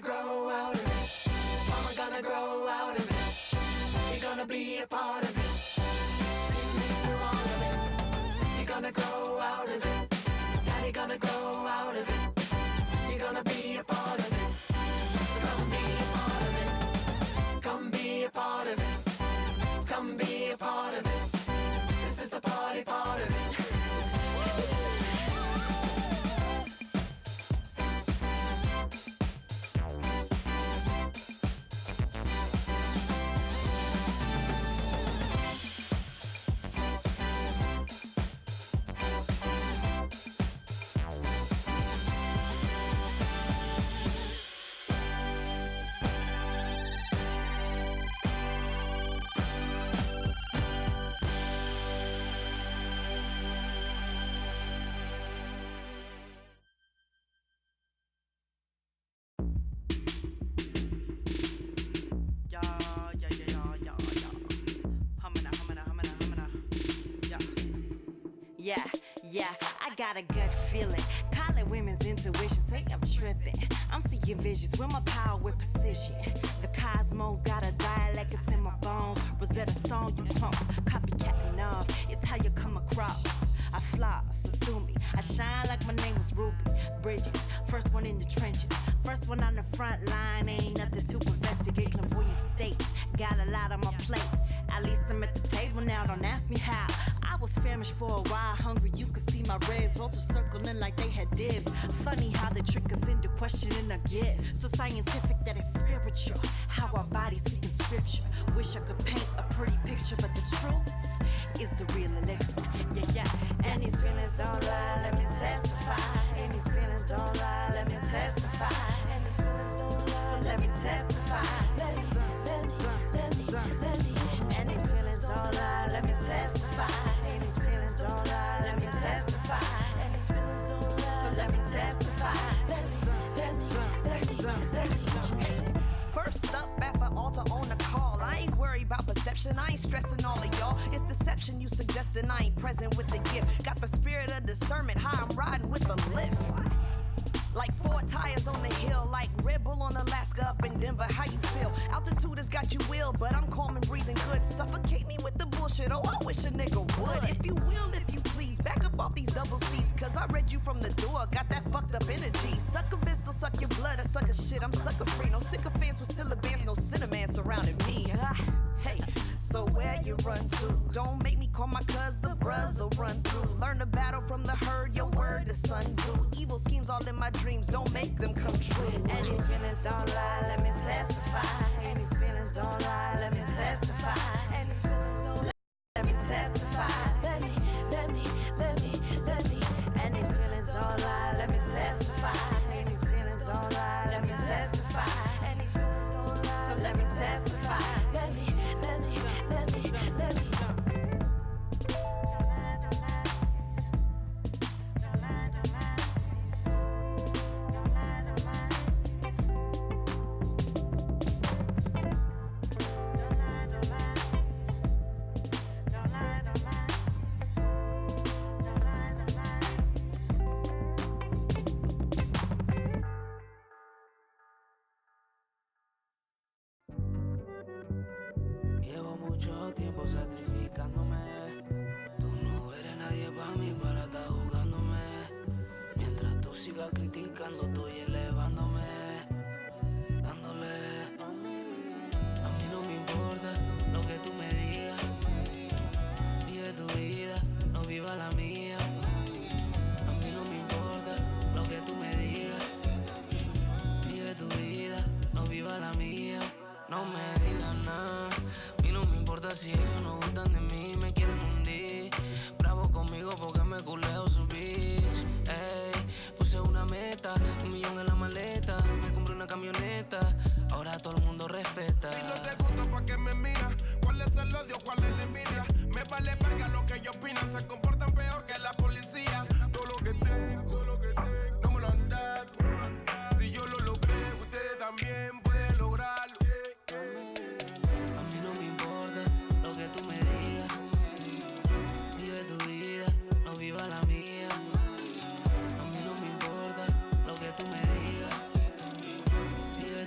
gonna grow out of it. Mama gonna grow out of it. You're gonna be a part of it. See me through all of it. You're gonna grow out of it. Daddy gonna grow out of it. You're gonna be a part of it. So come be a part of it. Come be a part of it. Come be a part of it. This is the party part of it. Yeah, I got a gut feeling. Call it women's intuition, say I'm tripping. I'm seeing visions with my power with precision. The cosmos got a dialect, it's in my bones. Rosetta Stone, you punks, copycatting off. It's how you come across. I floss, assume me. I shine like my name was Ruby Bridges. First one in the trenches, first one on the front line. Ain't nothing to investigate, clairvoyant state. Got a lot on my plate. At least I'm at the table now, don't ask me how. I was famished for a while, hungry, you could see my ribs. Rolls were circling like they had dibs. Funny how they trick us into questioning our gifts. So scientific that it's spiritual, how our bodies speak in scripture. Wish I could paint a pretty picture, but the truth is the real elixir. Yeah. And these feelings don't lie, let me testify. And these feelings don't lie, let me testify. And these feelings don't lie, so let me testify. Let me. And these feelings don't lie, let me testify. And these feelings don't lie, let me testify. And these feelings don't lie, so let me testify. Let me. First up at the altar on the call. I ain't worried about perception, I ain't stressing all of y'all. It's deception you suggesting, I ain't present with the gift. Got the spirit of discernment, how I'm riding with the lift. Like 4 tires on the hill, like Red Bull on Alaska up in Denver, how you feel? Altitude has got you ill, but I'm calm and breathing good. Suffocate me with the bullshit, oh I wish a nigga would. If you will, if you please, back up off these double seats. Cause I read you from the door, got that fucked up energy. Suck a bitch, so suck your blood, I suck a shit, I'm sucker free. No sycophants with syllabants, no cinnamon surrounding me. Hey, so where you run to? Don't make me call my cuz, the bruhs will run through. Learn the battle from the herd, your word is Sun Tzu. Evil schemes all in my dreams, don't make them come true. And these feelings don't lie, let me testify. And these feelings don't lie, let me testify. And these feelings don't lie, let me testify. Let me. And these feelings don't lie, let me testify. And these feelings don't lie, let me testify. And these feelings don't lie, so let me testify. Let me. Llevo mucho tiempo sacrificándome. Tú no eres nadie para mí para estar jugándome. Mientras tú sigas criticando, estoy elevándome. Dándole. A mí no me importa lo que tú me digas. Vive tu vida, no viva la mía. A mí no me importa lo que tú me digas. Vive tu vida, no viva la mía. No me digas nada. No me importa si ellos no gustan de mí, me quieren hundir. Bravo conmigo porque me culeo su bitch. Ey, puse una meta, 1 millón en la maleta. Me compré una camioneta, ahora todo el mundo respeta. Si no te gusta, ¿pa' qué me miras? ¿Cuál es el odio? ¿Cuál es la envidia? Me vale verga lo que ellos opinan. Se comportan peor que la policía. Todo lo que tengo, no me lo han dado. Si yo lo logré, ustedes también pueden lograrlo. Tú me digas, vive tu vida, no viva la mía. A mí no me importa lo que tú me digas, vive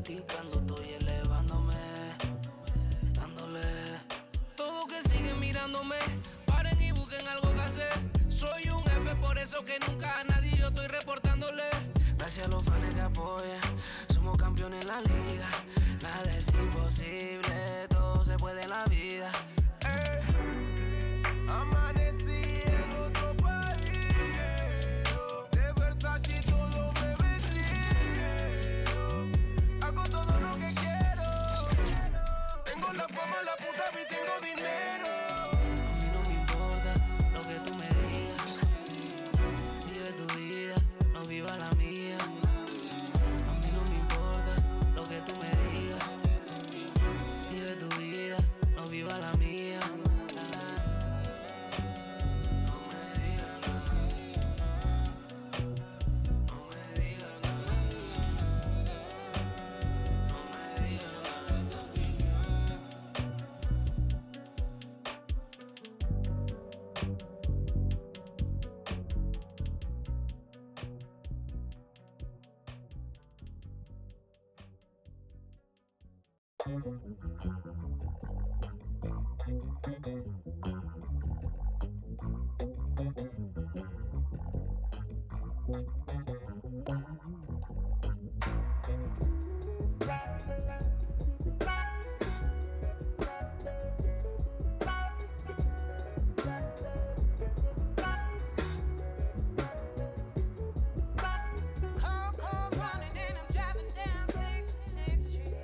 criticando, estoy elevándome, dándole. Todo que siguen mirándome, paren y busquen algo que hacer. Soy un F, por eso que nunca a nadie yo estoy reportándole. Gracias a los fans que apoyan, somos campeones en la liga. Nada es imposible, todo se puede en la vida. Amanecí en otro país, de Versace todo me vestí. Hago todo lo que quiero. Tengo la fama, la puta y tengo dinero. A mí no me importa lo que tú me digas. Vive tu vida, no viva la mía. A mí no me importa lo que tú me digas. Vive tu vida, no viva la mía. No me digas nada. No me digas nada. No me digas nada. Cold running and I'm driving down 66th Street.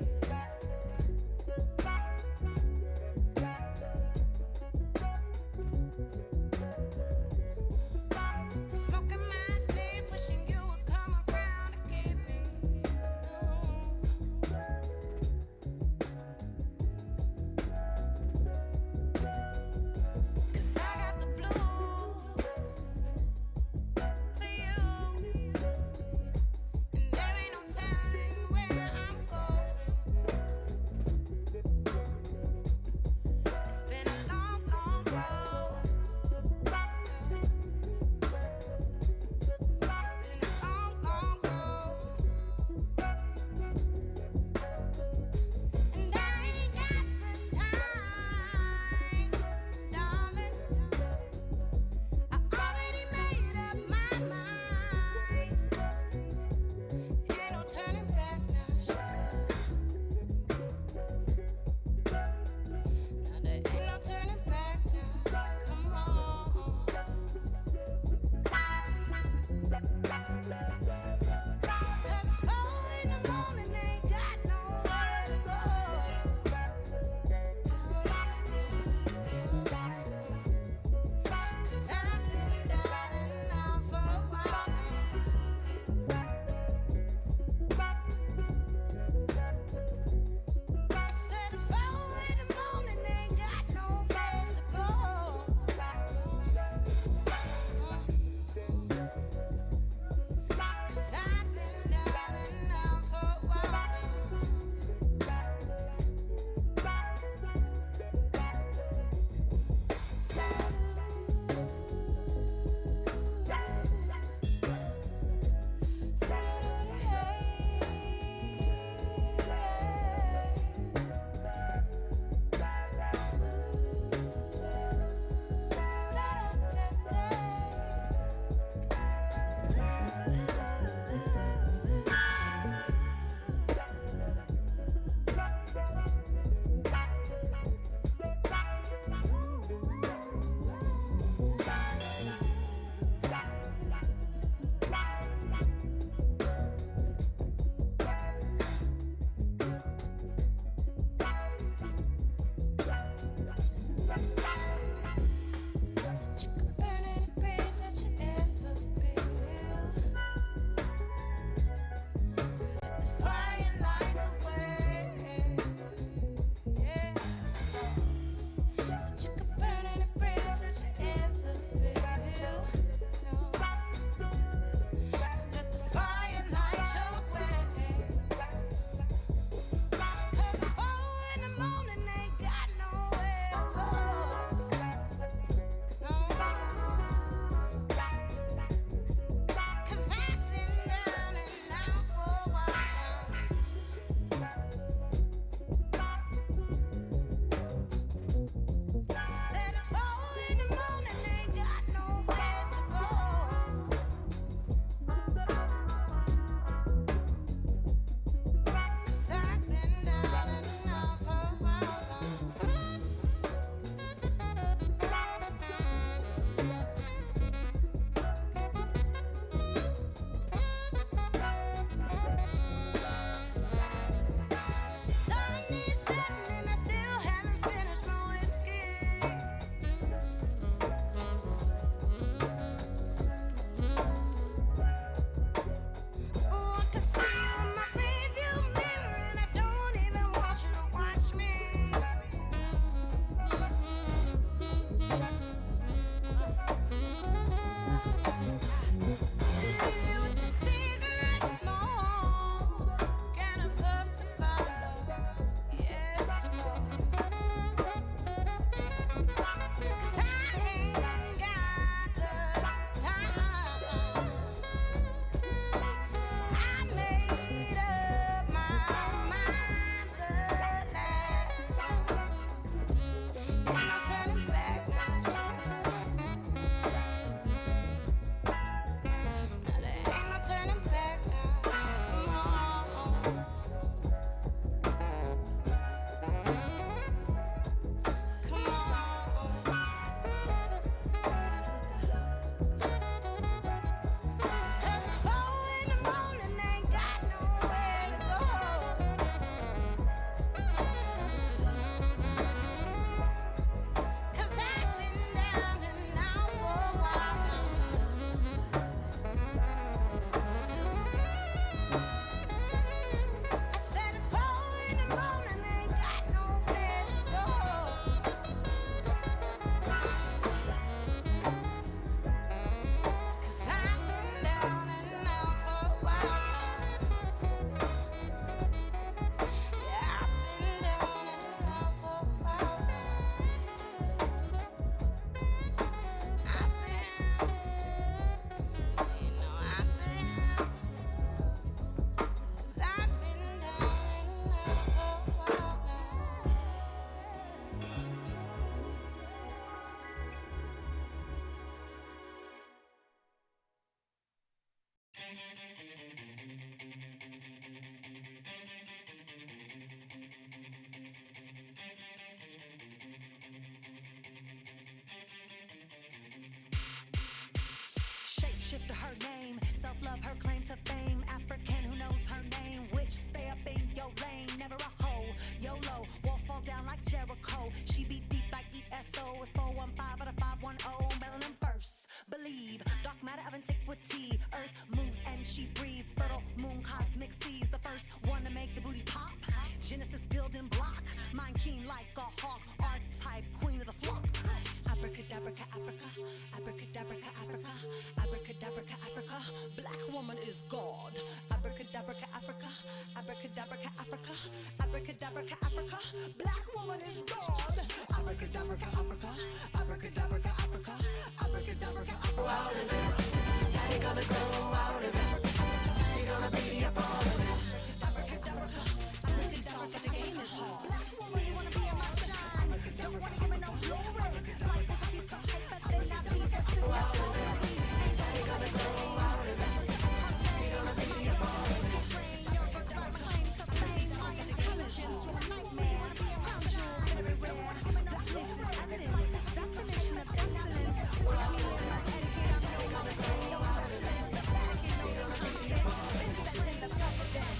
shift to her name. Self-love, her claim to fame. African who knows her name. Which stay up in your lane, never a hoe. YOLO, walls fall down like Jericho. She beat deep like ESO. It's 415 out of 510. Melanin first. Believe, dark matter of antiquity. Earth moves and she breathes. Fertile moon, cosmic seas. The first one to make the booty pop. Genesis building block. Mind keen like a hawk. Archetype, queen of the flock. Abracadabra, Africa. Abracadabra, Africa. Abracadabra, Africa. Black woman is God. Abracadabra, Africa. Abracadabra, Africa. Abracadabra, Africa. Black woman is God. Abracadabra, Africa. Abracadabra, Africa. Abracadabra, Africa. Out of it. How you gonna go out of it? You're gonna be a part of it. Abracadabra, Abracadabra, the game is hard. Black woman, you wanna be in my shine. Don't wanna give me no glory. Life is a piece of paper, then I be the signatory. How you gonna go out of it? You're gonna be a part of it. Your claim to fame, my intelligence with a nightmare. Punctual, very rare. Blackness is evidence. Definition of excellence. Watch me in my etiquette. I'm no longer your specialist. Back in no constant. Been set in the precedent.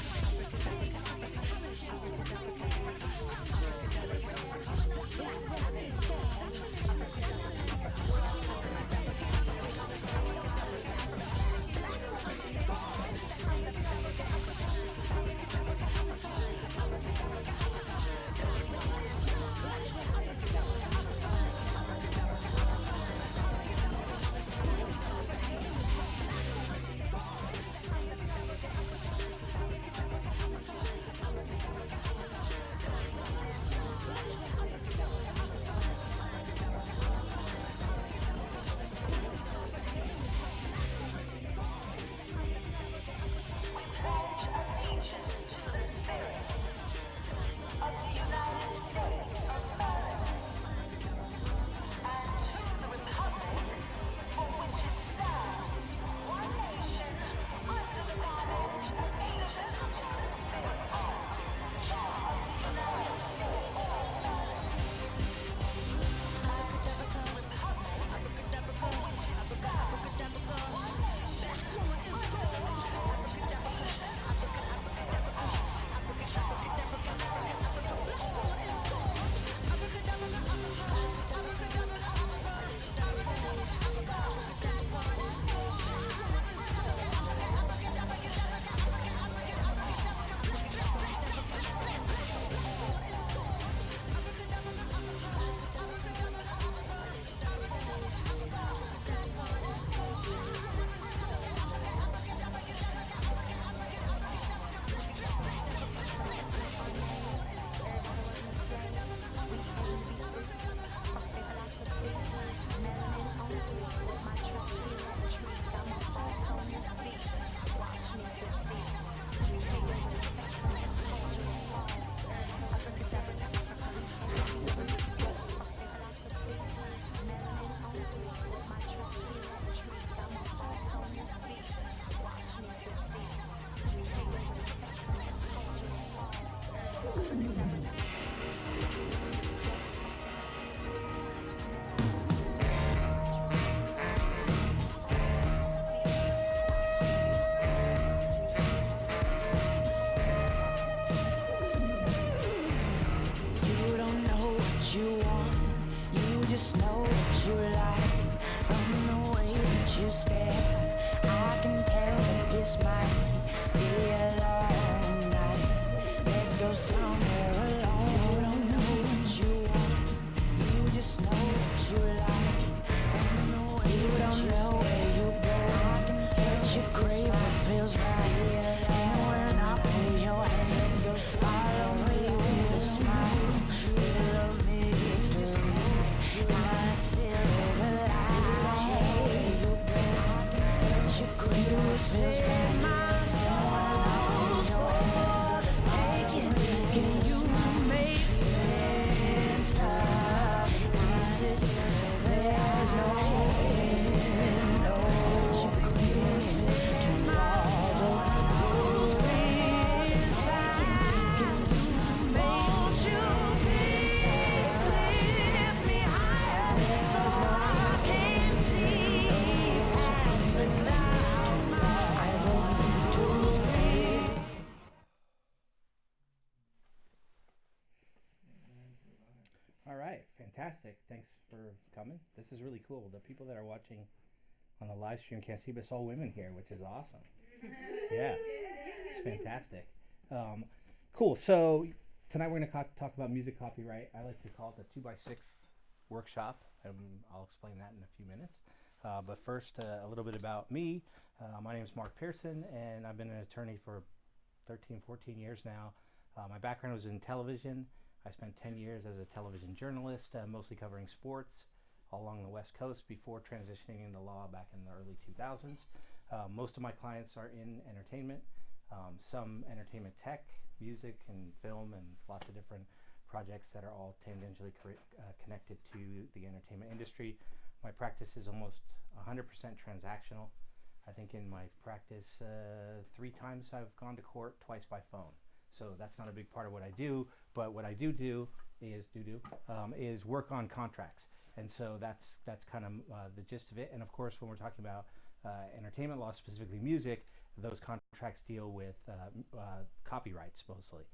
All right, fantastic. Thanks for coming. This is really cool. The people that are watching on the live stream can't see, but it's all women here, which is awesome. Yeah, it's fantastic. Cool. So tonight we're going to talk about music copyright. I like to call it the 2x6 workshop, and I'll explain that in a few minutes. But first, a little bit about me. My name is Mark Pearson, and I've been an attorney for 13, 14 years now. My background was in television. I spent 10 years as a television journalist, mostly covering sports all along the West Coast before transitioning into law back in the early 2000s. Most of my clients are in entertainment, some entertainment tech, music and film, and lots of different projects that are all tangentially connected to the entertainment industry. My practice is almost 100% transactional. I think in my practice, 3 times I've gone to court, twice by phone. So that's not a big part of what I do, but what I do is work on contracts. And so that's kind of the gist of it. And of course, when we're talking about entertainment law, specifically music, those contracts deal with copyrights mostly.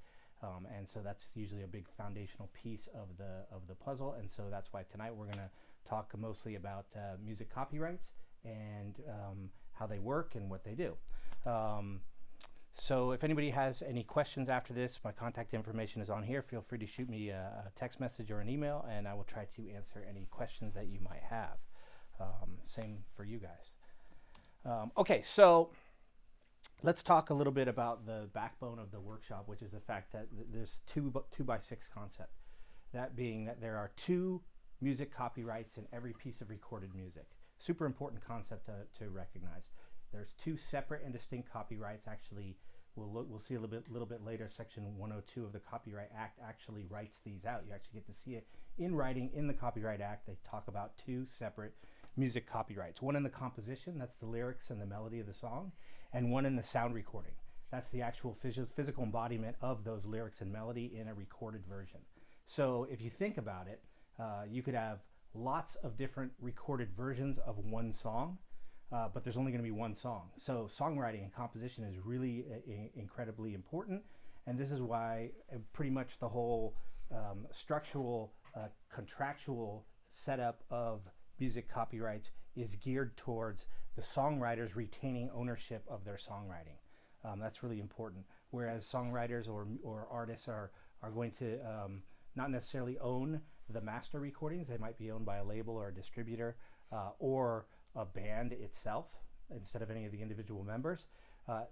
And so that's usually a big foundational piece of the puzzle. And so that's why tonight we're going to talk mostly about music copyrights and how they work and what they do. So if anybody has any questions after this, my contact information is on here. Feel free to shoot me a text message or an email, and I will try to answer any questions that you might have. Same for you guys. Okay, so let's talk a little bit about the backbone of the workshop, which is the fact that there's 2x6 concept. That being that there are 2 music copyrights in every piece of recorded music. Super important concept to recognize. There's 2 separate and distinct copyrights. Actually, we'll see a little bit later. Section 102 of the Copyright Act actually writes these out. You actually get to see it in writing in the Copyright Act. They talk about 2 separate music copyrights. One in the composition, that's the lyrics and the melody of the song, and one in the sound recording. That's the actual physical embodiment of those lyrics and melody in a recorded version. So if you think about it, you could have lots of different recorded versions of one song, but there's only going to be one song. So songwriting and composition is really incredibly important, and this is why pretty much the whole structural, contractual setup of music copyrights is geared towards the songwriters retaining ownership of their songwriting. That's really important. Whereas songwriters or artists are going to not necessarily own the master recordings. They might be owned by a label or a distributor or a band itself instead of any of the individual members.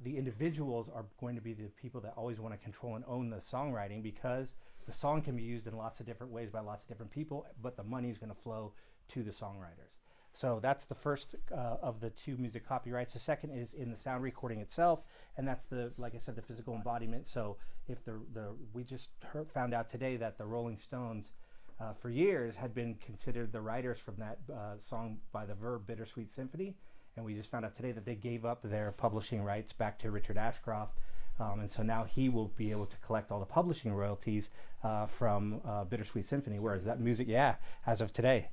The individuals are going to be the people that always want to control and own the songwriting, because the song can be used in lots of different ways by lots of different people, but the money is going to flow to the songwriters. So that's the first of the 2 music copyrights. The second is in the sound recording itself, and that's like I said, the physical embodiment. So if we just found out today that the Rolling Stones for years had been considered the writers from that song by the Verve, Bittersweet Symphony, and we just found out today that they gave up their publishing rights back to Richard Ashcroft, and so now he will be able to collect all the publishing royalties from Bittersweet Symphony, whereas that music, as of today,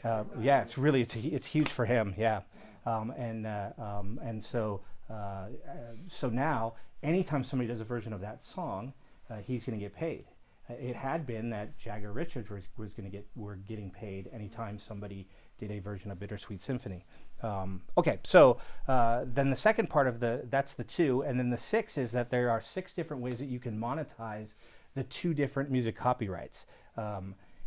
it's huge for him, and so now anytime somebody does a version of that song, he's going to get paid. It had been that Jagger Richards were getting paid anytime somebody did a version of Bittersweet Symphony. Okay, so then the second part of that's the 2, and then the 6 is that there are 6 different ways that you can monetize the 2 different music copyrights.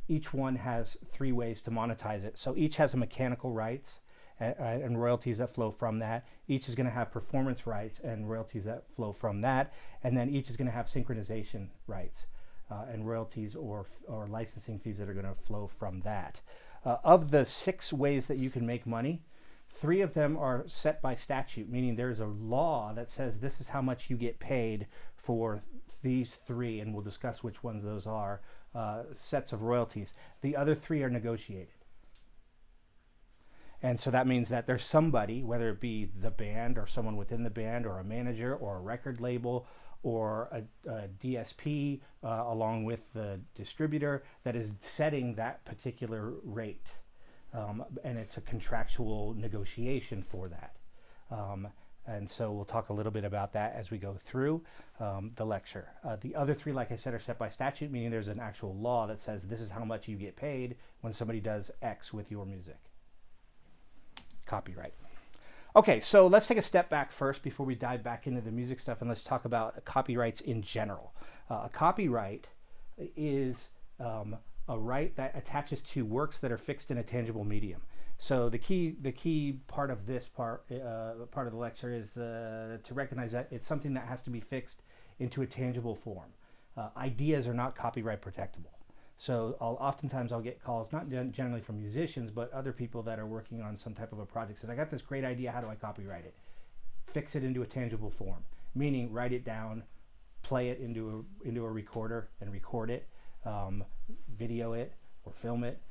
Each one has 3 ways to monetize it. So each has a mechanical rights and royalties that flow from that. Each is going to have performance rights and royalties that flow from that, and then each is going to have synchronization rights. And royalties or licensing fees that are going to flow from that. Of the 6 ways that you can make money, 3 of them are set by statute, meaning there's a law that says this is how much you get paid for these 3, and we'll discuss which ones those are, sets of royalties. The other 3 are negotiated. And so that means that there's somebody, whether it be the band or someone within the band or a manager or a record label or a DSP along with the distributor, that is setting that particular rate. And it's a contractual negotiation for that. And so we'll talk a little bit about that as we go through the lecture. The other three, like I said, are set by statute, meaning there's an actual law that says this is how much you get paid when somebody does X with your music. Copyright. Okay, so let's take a step back first before we dive back into the music stuff, and let's talk about copyrights in general. A copyright is a right that attaches to works that are fixed in a tangible medium. So the key part of this part of the lecture is to recognize that it's something that has to be fixed into a tangible form. Ideas are not copyright protectable. So oftentimes I'll get calls, not generally from musicians, but other people that are working on some type of a project. Says, I got this great idea, how do I copyright it? Fix it into a tangible form, meaning write it down, play it into a recorder and record it, video it or film it.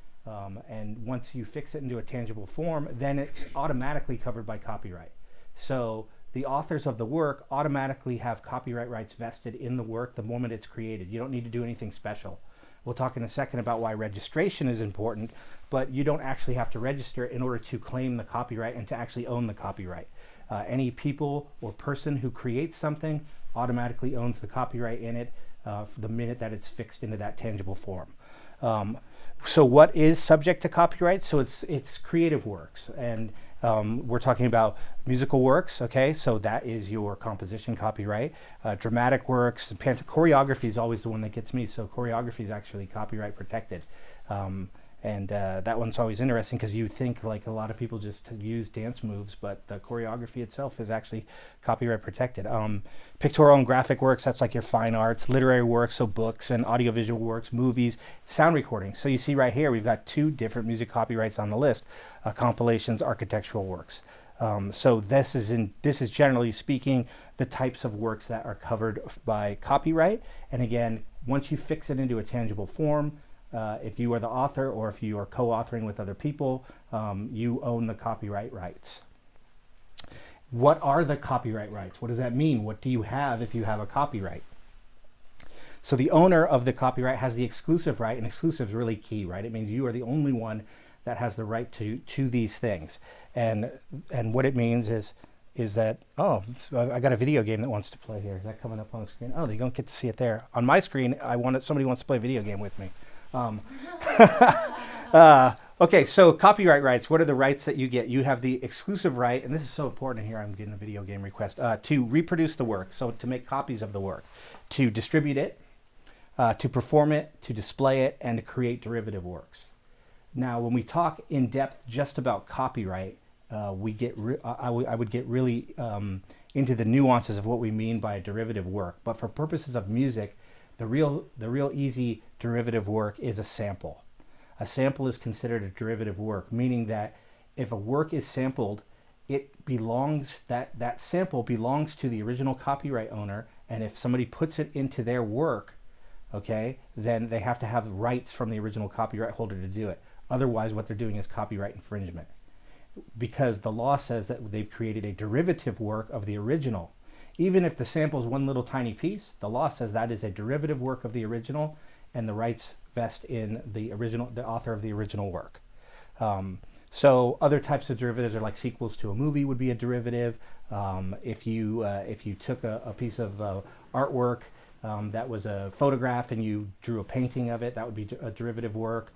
And once you fix it into a tangible form, then it's automatically covered by copyright. So the authors of the work automatically have copyright rights vested in the work the moment it's created. You don't need to do anything special. We'll talk in a second about why registration is important, but you don't actually have to register in order to claim the copyright and to actually own the copyright. Any people or person who creates something automatically owns the copyright in it the minute that it's fixed into that tangible form. So what is subject to copyright? So it's creative works, and we're talking about musical works, okay? So that is your composition copyright. Dramatic works, choreography is always the one that gets me. So choreography is actually copyright protected. And that one's always interesting because you think like a lot of people just use dance moves, but the choreography itself is actually copyright protected. Pictorial and graphic works, that's like your fine arts. Literary works, so books and audiovisual works, movies, sound recordings. So you see right here, we've got two different music copyrights on the list, compilations, architectural works. So this is generally speaking the types of works that are covered by copyright. And again, once you fix it into a tangible form, if you are the author or if you are co-authoring with other people, you own the copyright rights. What are the copyright rights? What does that mean? What do you have if you have a copyright? So the owner of the copyright has the exclusive right, and exclusive is really key, right? It means you are the only one that has the right to these things. And what it means is that, oh, I got a video game that wants to play here. Is that coming up on the screen? Oh, they don't get to see it there. On my screen, somebody wants to play a video game with me. Okay, so copyright rights, what are the rights that you get? You have the exclusive right, and this is so important here, I'm getting a video game request, to reproduce the work, so to make copies of the work, to distribute it, to perform it, to display it, and to create derivative works. Now, when we talk in depth just about copyright, I would get really into the nuances of what we mean by a derivative work, but for purposes of music, the real easy derivative work is a sample. A sample is considered a derivative work, meaning that if a work is sampled, that sample belongs to the original copyright owner, and if somebody puts it into their work, okay, then they have to have rights from the original copyright holder to do it. Otherwise, what they're doing is copyright infringement, because the law says that they've created a derivative work of the original. Even if the sample is one little tiny piece, the law says that is a derivative work of the original, and the rights vest in the author of the original work. So other types of derivatives are like sequels to a movie would be a derivative. If you took a piece of artwork that was a photograph and you drew a painting of it, that would be a derivative work.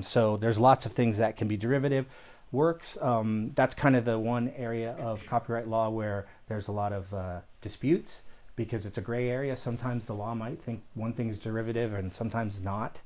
So there's lots of things that can be derivative works. That's kind of the one area of copyright law where there's a lot of disputes, because it's a gray area. Sometimes the law might think one thing's derivative and sometimes not.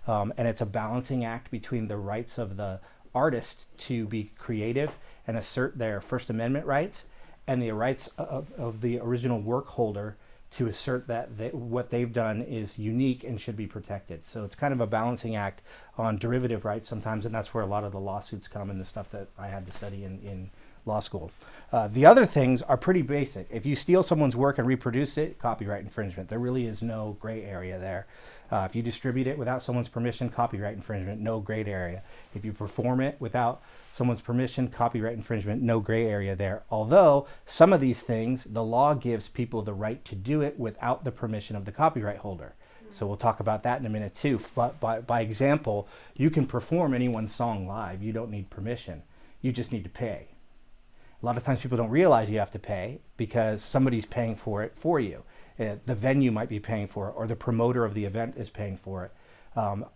And it's a balancing act between the rights of the artist to be creative and assert their First Amendment rights, and the rights of the original work holder to assert that what they've done is unique and should be protected. So it's kind of a balancing act on derivative rights sometimes, and that's where a lot of the lawsuits come and the stuff that I had to study in law school. The other things are pretty basic. If you steal someone's work and reproduce it, copyright infringement. There really is no gray area there. If you distribute it without someone's permission, copyright infringement, no gray area. If you perform it without someone's permission, copyright infringement, no gray area there. Although some of these things, the law gives people the right to do it without the permission of the copyright holder. So we'll talk about that in a minute too. But by example, you can perform anyone's song live. You don't need permission. You just need to pay. A lot of times people don't realize you have to pay because somebody's paying for it for you. The venue might be paying for it, or the promoter of the event is paying for it.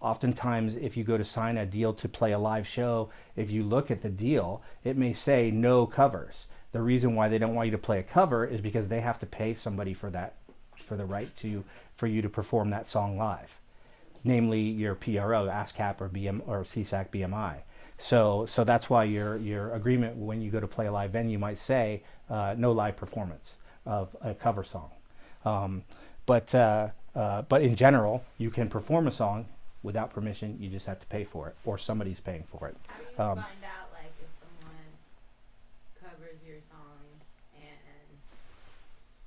Oftentimes, if you go to sign a deal to play a live show, if you look at the deal, it may say no covers. The reason why they don't want you to play a cover is because they have to pay somebody for that, for the right for you to perform that song live, namely your PRO, ASCAP or CSAC BMI. So that's why your agreement when you go to play a live venue might say no live performance of a cover song. But in general, you can perform a song without permission. You just have to pay for it, or somebody's paying for it. How do you find out, like, if someone covers your song and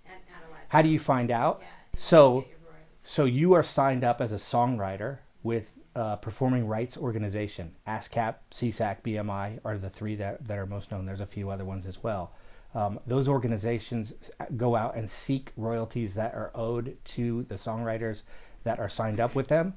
at a live How do you find out? Yeah, So you are signed up as a songwriter with a performing rights organization. ASCAP, CSAC, BMI are the three that are most known. There's a few other ones as well. Those organizations go out and seek royalties that are owed to the songwriters that are signed up with them.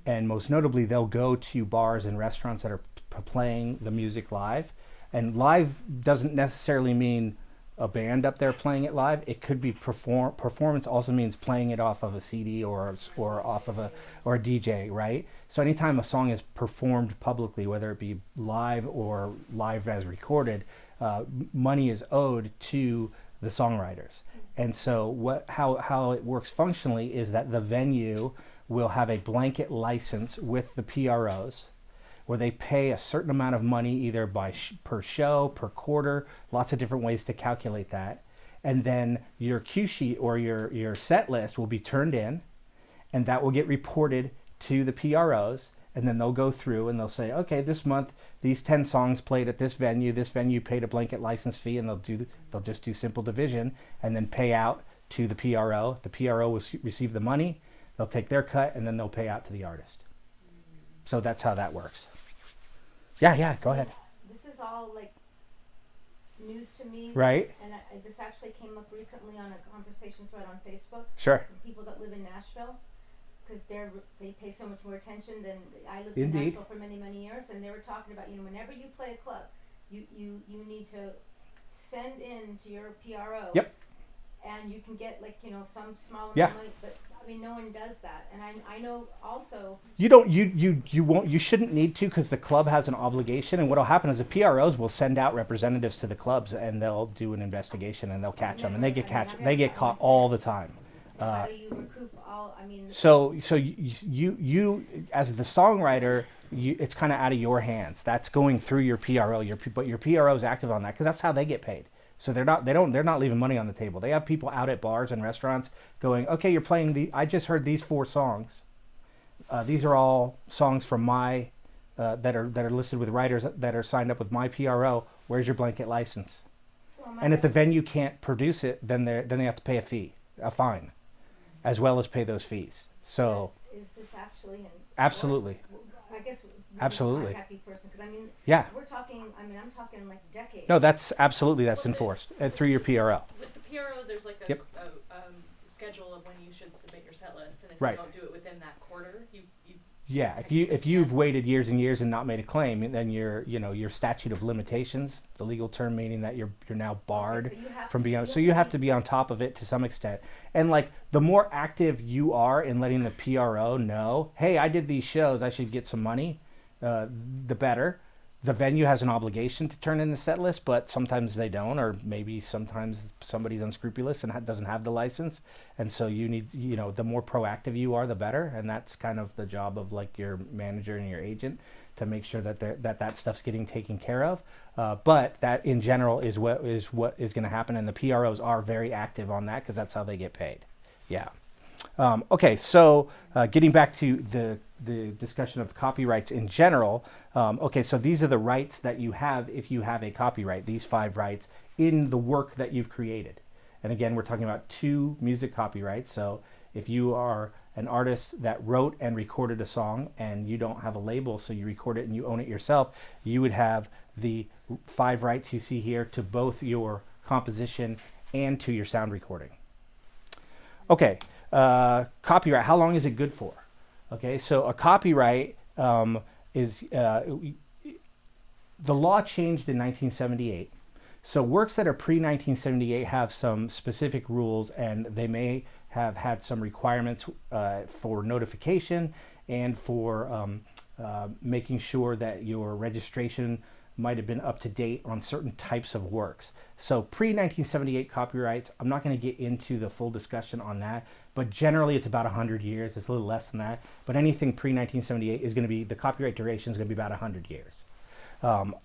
And most notably, they'll go to bars and restaurants that are playing the music live. And live doesn't necessarily mean a band up there playing it live. It could be performance also means playing it off of a CD or off of a DJ, right? So anytime a song is performed publicly, whether it be live or live as recorded, money is owed to the songwriters. And so how it works functionally is that the venue will have a blanket license with the PROs where they pay a certain amount of money either per show, per quarter, lots of different ways to calculate that. And then your cue sheet or your set list will be turned in, and that will get reported to the PROs, and then they'll go through and they'll say, okay, this month these 10 songs played at this venue paid a blanket license fee, and they'll just do simple division and then pay out to the PRO. The PRO will receive the money, they'll take their cut, and then they'll pay out to the artist. So that's how that works. Yeah, go ahead. This is all like news to me. Right. And this actually came up recently on a conversation thread on Facebook. Sure. From people that live in Nashville, because they pay so much more attention than I lived Indeed. in Nashville for many, many years, and they were talking about, whenever you play a club, you need to send in to your PRO. Yep. And you can get some small amount Yeah. of money, but I mean, no one does that. And I know also. You shouldn't need to, because the club has an obligation. And what'll happen is the PROs will send out representatives to the clubs, and they'll do an investigation, and they'll catch them, and they get caught all the time. So how do you recoup all? I mean. So you as the songwriter, it's kind of out of your hands. That's going through your PRO. But your PRO is active on that because that's how they get paid. So they're not leaving money on the table. They have people out at bars and restaurants going, okay, you're playing I just heard these 4 songs. These are all songs from my that are listed with writers that are signed up with my PRO. Where's your blanket license? And if the venue can't produce it, then they have to pay a fine, as well as pay those fees. So is this actually absolutely. I guess absolutely. Happy person, because I mean, yeah. We're talking. I mean, I'm talking like decades. No, that's enforced through your PRO. With the PRO, there's like a schedule of when you should submit your set list, and if right. you don't do it within that quarter, you yeah. If you've waited years and years and not made a claim, then your statute of limitations, the legal term meaning that you're now barred from being on. So you have to be on top of it to some extent. And like the more active you are in letting the PRO know, hey, I did these shows, I should get some money, the better. The venue has an obligation to turn in the set list, but sometimes they don't, or maybe sometimes somebody's unscrupulous and doesn't have the license. And so you need, the more proactive you are, the better. And that's kind of the job of like your manager and your agent to make sure that that stuff's getting taken care of. But that in general is what is going to happen. And the PROs are very active on that because that's how they get paid. Yeah. Okay, so getting back to the discussion of copyrights in general. Okay, so these are the rights that you have if you have a copyright, these 5 rights in the work that you've created. And again, we're talking about 2 music copyrights. So if you are an artist that wrote and recorded a song and you don't have a label, so you record it and you own it yourself, you would have the 5 rights you see here to both your composition and to your sound recording. Okay, copyright, how long is it good for? Okay, so a copyright is, the law changed in 1978. So works that are pre-1978 have some specific rules, and they may have had some requirements for notification and for making sure that your registration might have been up to date on certain types of works. So pre-1978 copyrights, I'm not going to get into the full discussion on that, but generally it's about 100 years. It's a little less than that, but anything pre-1978 is going to be, the copyright duration is going to be about 100 years.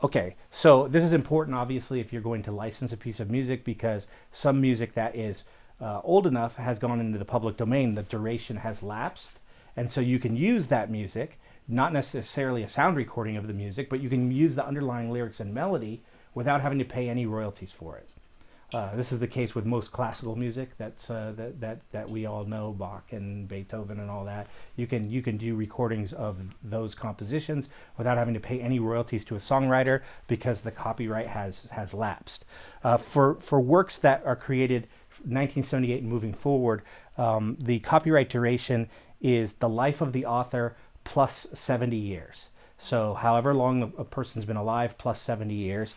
Okay, so this is important obviously if you're going to license a piece of music, because some music that is old enough has gone into the public domain, the duration has lapsed, and so you can use that music, not necessarily a sound recording of the music, but you can use the underlying lyrics and melody without having to pay any royalties for it. This is the case with most classical music that we all know, Bach and Beethoven and all that. You can do recordings of those compositions without having to pay any royalties to a songwriter because the copyright has lapsed. For works that are created 1978 and moving forward, the copyright duration is the life of the author plus 70 years. So however long a person's been alive plus 70 years.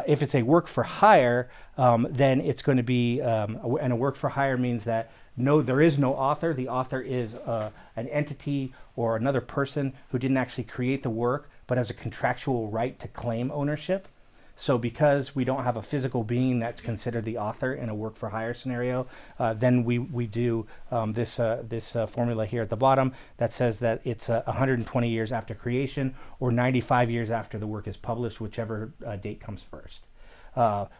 If it's a work for hire, then it's going to be, and a work for hire means that there is no author. The author is an entity or another person who didn't actually create the work, but has a contractual right to claim ownership. So because we don't have a physical being that's considered the author in a work for hire scenario, then we do this formula here at the bottom that says that it's 120 years after creation or 95 years after the work is published, whichever date comes first.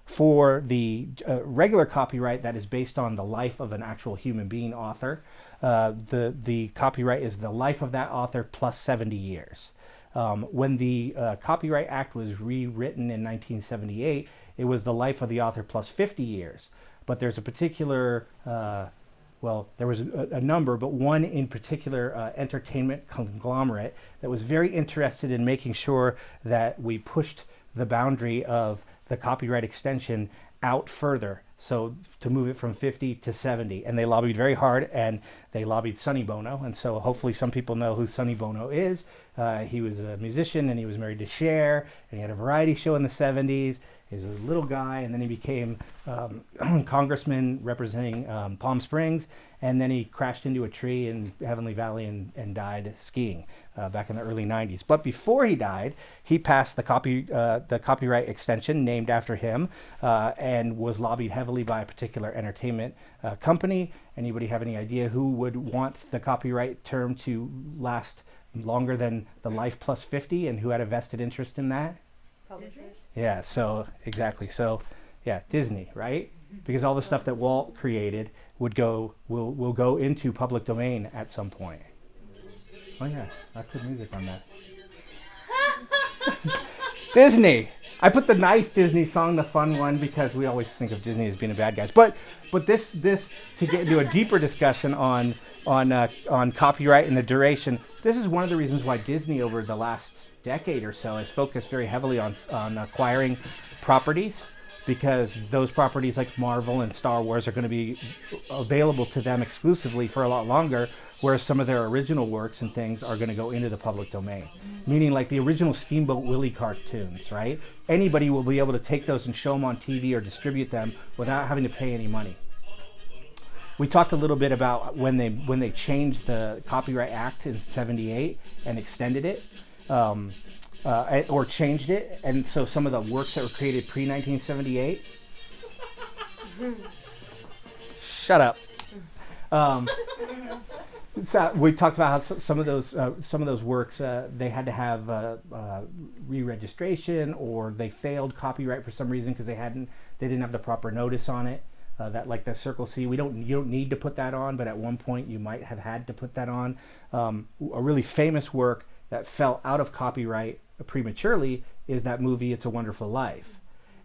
For the regular copyright that is based on the life of an actual human being author, the copyright is the life of that author plus 70 years. When the Copyright Act was rewritten in 1978, it was the life of the author plus 50 years. But there's a particular, there was a number, but one in particular entertainment conglomerate that was very interested in making sure that we pushed the boundary of the copyright extension out further. So to move it from 50 to 70, and they lobbied very hard, and they lobbied Sonny Bono, and so hopefully some people know who Sonny Bono is. He was a musician, and he was married to Cher, and he had a variety show in the 70s. He was a little guy, and then he became congressman representing Palm Springs, and then he crashed into a tree in Heavenly Valley and died skiing back in the early 90s. But before he died, he passed the copyright extension named after him, and was lobbied heavily by a particular entertainment company. Anybody have any idea who would want the copyright term to last longer than the life plus 50, and who had a vested interest in that? Publishers. Yeah, so exactly. So yeah, Disney, right? Because all the stuff that Walt created will go into public domain at some point. Oh yeah, I put music on that. Disney. I put the nice Disney song, the fun one, because we always think of Disney as being the bad guys. But this to get into a deeper discussion on copyright and the duration. This is one of the reasons why Disney over the last decade or so has focused very heavily on acquiring properties, because those properties like Marvel and Star Wars are going to be available to them exclusively for a lot longer, whereas some of their original works and things are going to go into the public domain. Meaning like the original Steamboat Willie cartoons, right? Anybody will be able to take those and show them on TV or distribute them without having to pay any money. We talked a little bit about when they changed the Copyright Act in '78 and extended it. Or changed it, and so some of the works that were created pre-1978. Shut up. So we talked about how some of those works they had to have re-registration, or they failed copyright for some reason because they didn't have the proper notice on it. That, like the Circle C, you don't need to put that on, but at one point you might have had to put that on. A really famous work that fell out of copyright prematurely is that movie It's a Wonderful Life.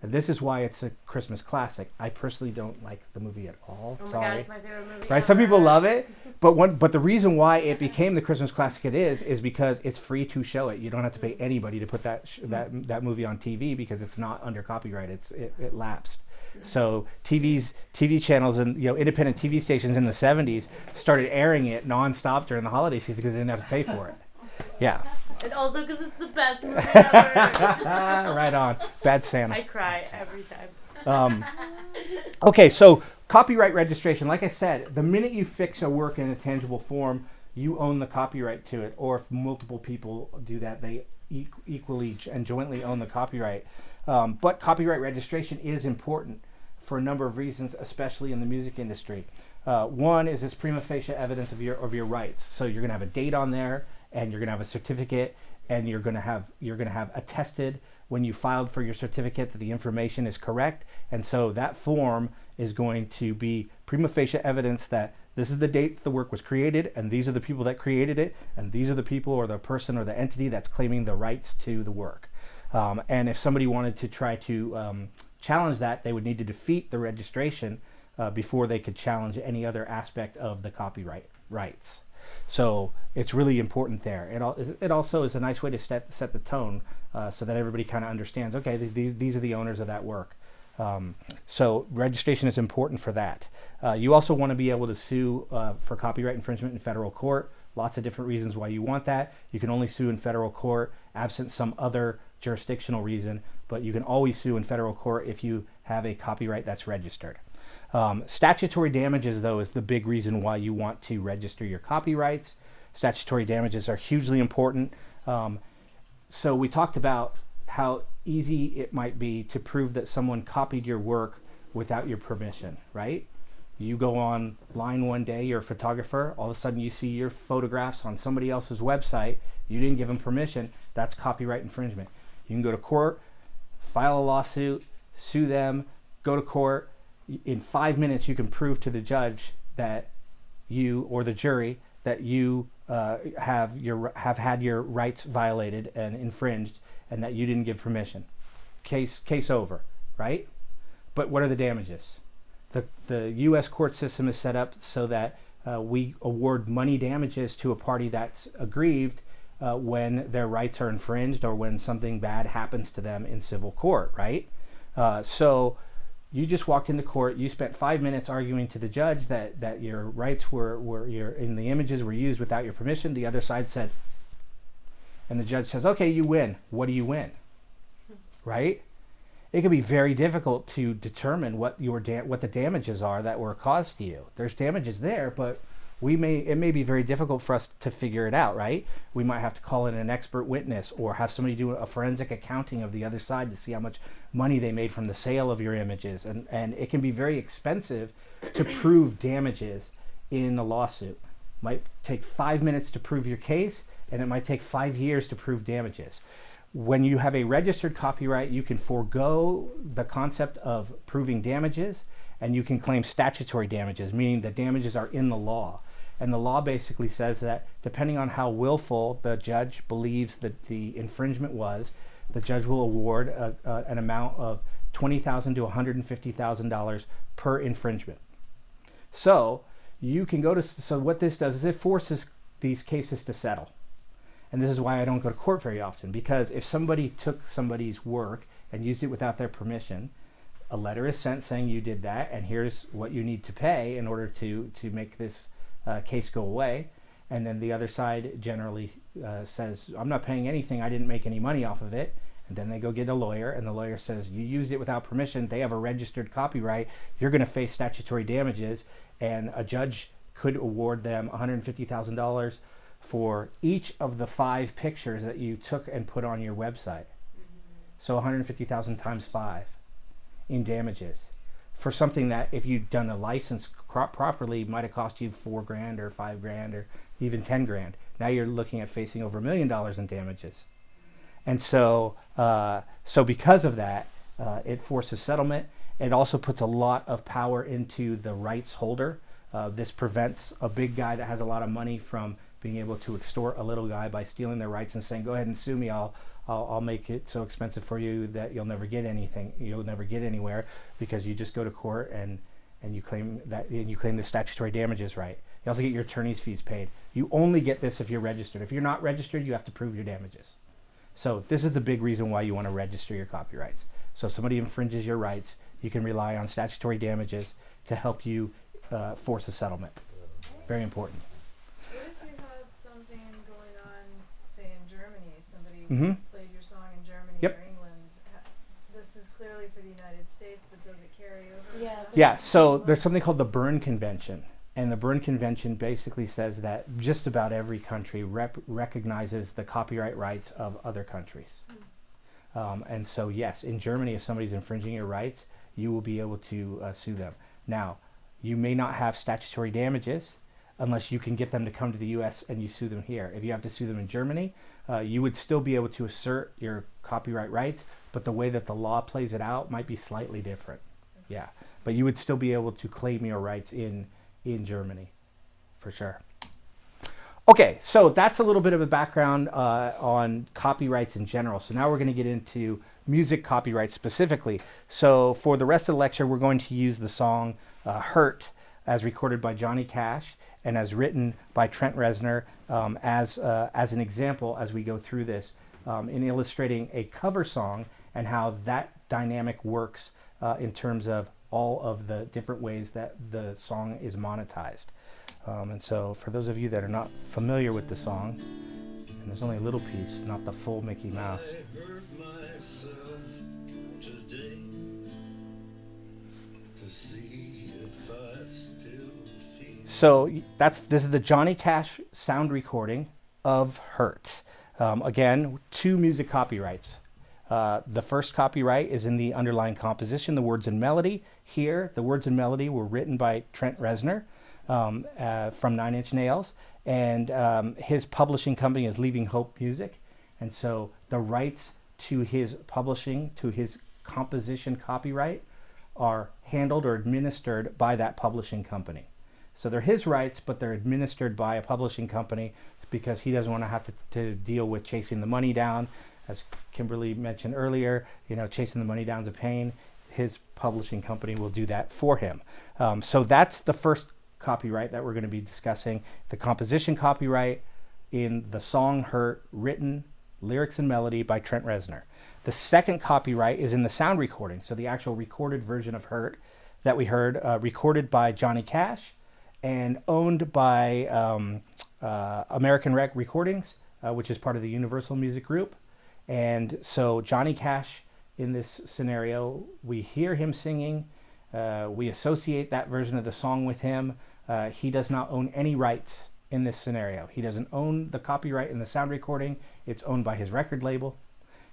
And this is why it's a Christmas classic. I personally don't like the movie at all. Oh my Sorry. God, it's my favorite movie. Right? Some people love it, but the reason why it became the Christmas classic it is because it's free to show it. You don't have to pay anybody to put that movie on TV because it's not under copyright. It lapsed. So TV channels and independent TV stations in the 70s started airing it nonstop during the holiday season because they didn't have to pay for it. Yeah. And also because it's the best movie ever. Right on. Bad Santa. I cry every time. Okay, so copyright registration. Like I said, the minute you fix a work in a tangible form, you own the copyright to it. Or if multiple people do that, they equally and jointly own the copyright. But copyright registration is important for a number of reasons, especially in the music industry. One is it's prima facie evidence of your rights. So you're going to have a date on there, and you're going to have a certificate, and you're going to have attested when you filed for your certificate that the information is correct. And so that form is going to be prima facie evidence that this is the date the work was created, and these are the people that created it, and these are the people or the person or the entity that's claiming the rights to the work. And if somebody wanted to try to challenge that, they would need to defeat the registration before they could challenge any other aspect of the copyright rights. So it's really important there. It also is a nice way to set the tone so that everybody kind of understands, okay, these are the owners of that work. So registration is important for that. You also want to be able to sue for copyright infringement in federal court. Lots of different reasons why you want that. You can only sue in federal court absent some other jurisdictional reason, but you can always sue in federal court if you have a copyright that's registered. Statutory damages, though, is the big reason why you want to register your copyrights. Statutory damages are hugely important. So we talked about how easy it might be to prove that someone copied your work without your permission, right? You go online one day, you're a photographer, all of a sudden you see your photographs on somebody else's website, you didn't give them permission, that's copyright infringement. You can go to court, file a lawsuit, sue them, go to court. In 5 minutes you can prove to the judge that you, or the jury, that you have had your rights violated and infringed, and that you didn't give permission. Case over, right? But what are the damages? The U.S. court system is set up so that we award money damages to a party that's aggrieved when their rights are infringed or when something bad happens to them in civil court, right? So you just walked into court, you spent 5 minutes arguing to the judge that your rights were in the images were used without your permission. The other side said, and the judge says, okay, you win. What do you win? Right? It can be very difficult to determine what the damages are that were caused to you. There's damages there, but it may be very difficult for us to figure it out, right? We might have to call in an expert witness or have somebody do a forensic accounting of the other side to see how much money they made from the sale of your images. And it can be very expensive to prove damages in a lawsuit. Might take 5 minutes to prove your case, and it might take 5 years to prove damages. When you have a registered copyright, you can forego the concept of proving damages, and you can claim statutory damages, meaning the damages are in the law. And the law basically says that depending on how willful the judge believes that the infringement was, the judge will award an amount of $20,000 to $150,000 per infringement. So you can go so what this does is it forces these cases to settle. And this is why I don't go to court very often, because if somebody took somebody's work and used it without their permission, a letter is sent saying you did that, and here's what you need to pay in order to make this case go away. And then the other side generally says, I'm not paying anything, I didn't make any money off of it. And then they go get a lawyer, and the lawyer says, you used it without permission, they have a registered copyright, you're going to face statutory damages, and a judge could award them $150,000 for each of the 5 pictures that you took and put on your website. So 150,000 times 5 in damages for something that, if you'd done a license properly, might have cost you $4,000 or $5,000 or even $10,000. Now you're looking at facing over $1 million in damages. And so because of that, it forces settlement. It also puts a lot of power into the rights holder. This prevents a big guy that has a lot of money from being able to extort a little guy by stealing their rights and saying, go ahead and sue me, I'll make it so expensive for you that you'll never get anything, you'll never get anywhere, because you just go to court and you claim the statutory damages right. You also get your attorney's fees paid. You only get this if you're registered. If you're not registered, you have to prove your damages. So this is the big reason why you want to register your copyrights. So if somebody infringes your rights, you can rely on statutory damages to help you force a settlement. Very important. What if you have something going on, say in Germany, played your song in Germany Yep. or England. This is clearly for the United States, but does it carry over? Yeah. to Yeah, so there's something called the Berne Convention. And the Berne Convention basically says that just about every country recognizes the copyright rights of other countries. And so, yes, in Germany, if somebody's infringing your rights, you will be able to sue them. Now, you may not have statutory damages unless you can get them to come to the U.S. and you sue them here. If you have to sue them in Germany, you would still be able to assert your copyright rights, but the way that the law plays it out might be slightly different. Yeah, but you would still be able to claim your rights in Germany, for sure. Okay, so that's a little bit of a background on copyrights in general. So now we're going to get into music copyright specifically. So for the rest of the lecture, we're going to use the song Hurt as recorded by Johnny Cash and as written by Trent Reznor as an example as we go through this in illustrating a cover song and how that dynamic works in terms of all of the different ways that the song is monetized. And so for those of you that are not familiar with the song, and there's only a little piece, not the full Mickey Mouse. I hurt myself today to see if I still feel. So this is the Johnny Cash sound recording of Hurt. Again, 2 music copyrights. The first copyright is in the underlying composition, the words and melody. Here, the words and melody were written by Trent Reznor from 9 Inch Nails, and his publishing company is Leaving Hope Music. And so the rights to his publishing, to his composition copyright, are handled or administered by that publishing company. So they're his rights, but they're administered by a publishing company because he doesn't want to have to deal with chasing the money down. As Kimberly mentioned earlier, chasing the money down is a pain. His publishing company will do that for him. So that's the first copyright that we're going to be discussing, the composition copyright in the song Hurt, written, lyrics and melody by Trent Reznor. The second copyright is in the sound recording, so the actual recorded version of Hurt that we heard, recorded by Johnny Cash and owned by American Recordings, which is part of the Universal Music Group. And so Johnny Cash, in this scenario, we hear him singing, we associate that version of the song with him. He does not own any rights in this scenario. He doesn't own the copyright in the sound recording. It's owned by his record label.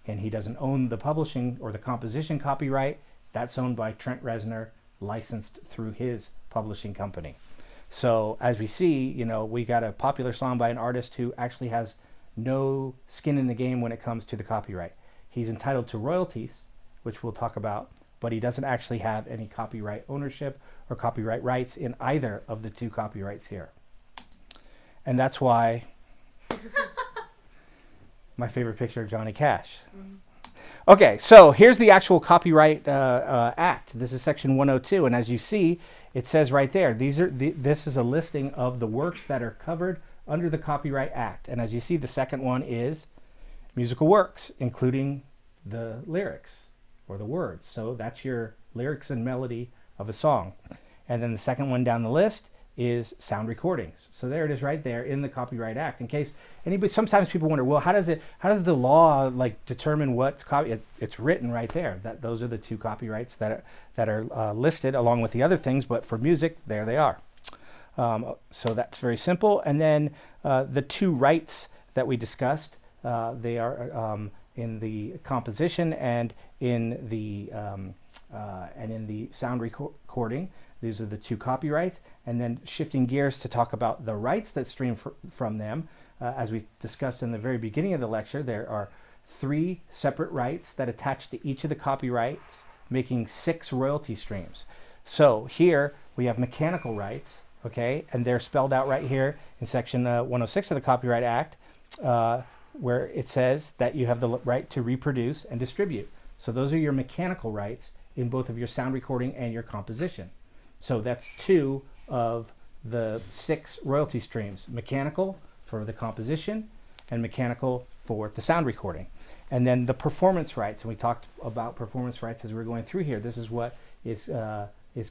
And he doesn't own the publishing or the composition copyright. That's owned by Trent Reznor, licensed through his publishing company. So as we see, we got a popular song by an artist who actually has no skin in the game when it comes to the copyright. He's entitled to royalties, which we'll talk about, but he doesn't actually have any copyright ownership or copyright rights in either of the 2 copyrights here. And that's why my favorite picture of Johnny Cash. Okay, so here's the actual Copyright Act. This is Section 102, and as you see, it says right there, this is a listing of the works that are covered under the Copyright Act. And as you see, the second one is musical works, including the lyrics or the words. So that's your lyrics and melody of a song. And then the second one down the list is sound recordings. So there it is right there in the Copyright Act. In case anybody, sometimes people wonder, well, how does the law determine what's copy? It's written right there that those are the 2 copyrights that are listed along with the other things, but for music, there they are. So that's very simple. And then the 2 rights that we discussed, they are in the composition and in the sound recording. These are the 2 copyrights. And then shifting gears to talk about the rights that stream from them. As we discussed in the very beginning of the lecture, there are 3 separate rights that attach to each of the copyrights, making 6 royalty streams. So here we have mechanical rights, okay, and they're spelled out right here in Section 106 of the Copyright Act, where it says that you have the right to reproduce and distribute. So those are your mechanical rights in both of your sound recording and your composition. So that's 2 of the 6 royalty streams: mechanical for the composition and mechanical for the sound recording. And then the performance rights, and we talked about performance rights as we were going through here. This is what is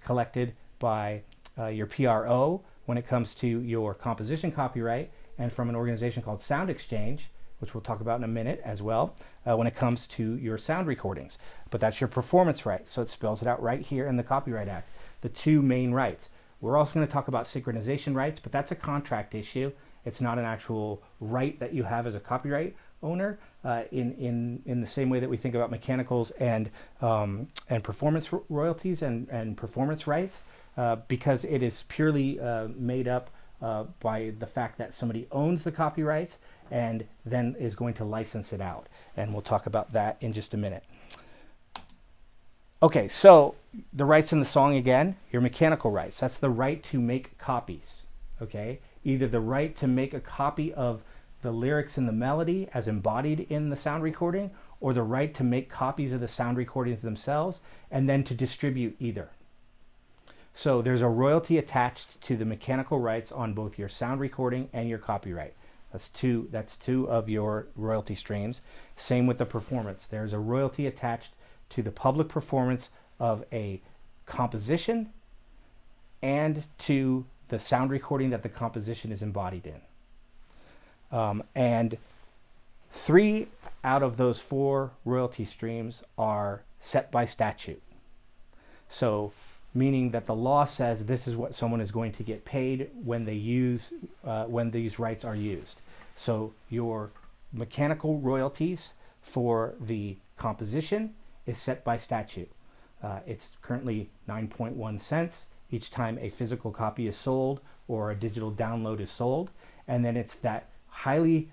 collected by your PRO when it comes to your composition copyright, and from an organization called Sound Exchange which we'll talk about in a minute as well, when it comes to your sound recordings. But that's your performance rights. So it spells it out right here in the Copyright Act, the two main rights. We're also going to talk about synchronization rights, but that's a contract issue. It's not an actual right that you have as a copyright owner, in the same way that we think about mechanicals and performance royalties and performance rights, because it is purely made up by the fact that somebody owns the copyrights and then is going to license it out. And we'll talk about that in just a minute. Okay, so the rights in the song again, your mechanical rights. That's the right to make copies, okay? Either the right to make a copy of the lyrics and the melody as embodied in the sound recording, or the right to make copies of the sound recordings themselves and then to distribute either. So there's a royalty attached to the mechanical rights on both your sound recording and your copyright. That's two of your royalty streams. Same with the performance. There's a royalty attached to the public performance of a composition and to the sound recording that the composition is embodied in. And 3 out of those 4 royalty streams are set by statute. So meaning that the law says this is what someone is going to get paid when they use, when these rights are used. So your mechanical royalties for the composition is set by statute. It's currently 9.1 cents each time a physical copy is sold or a digital download is sold. And then it's that highly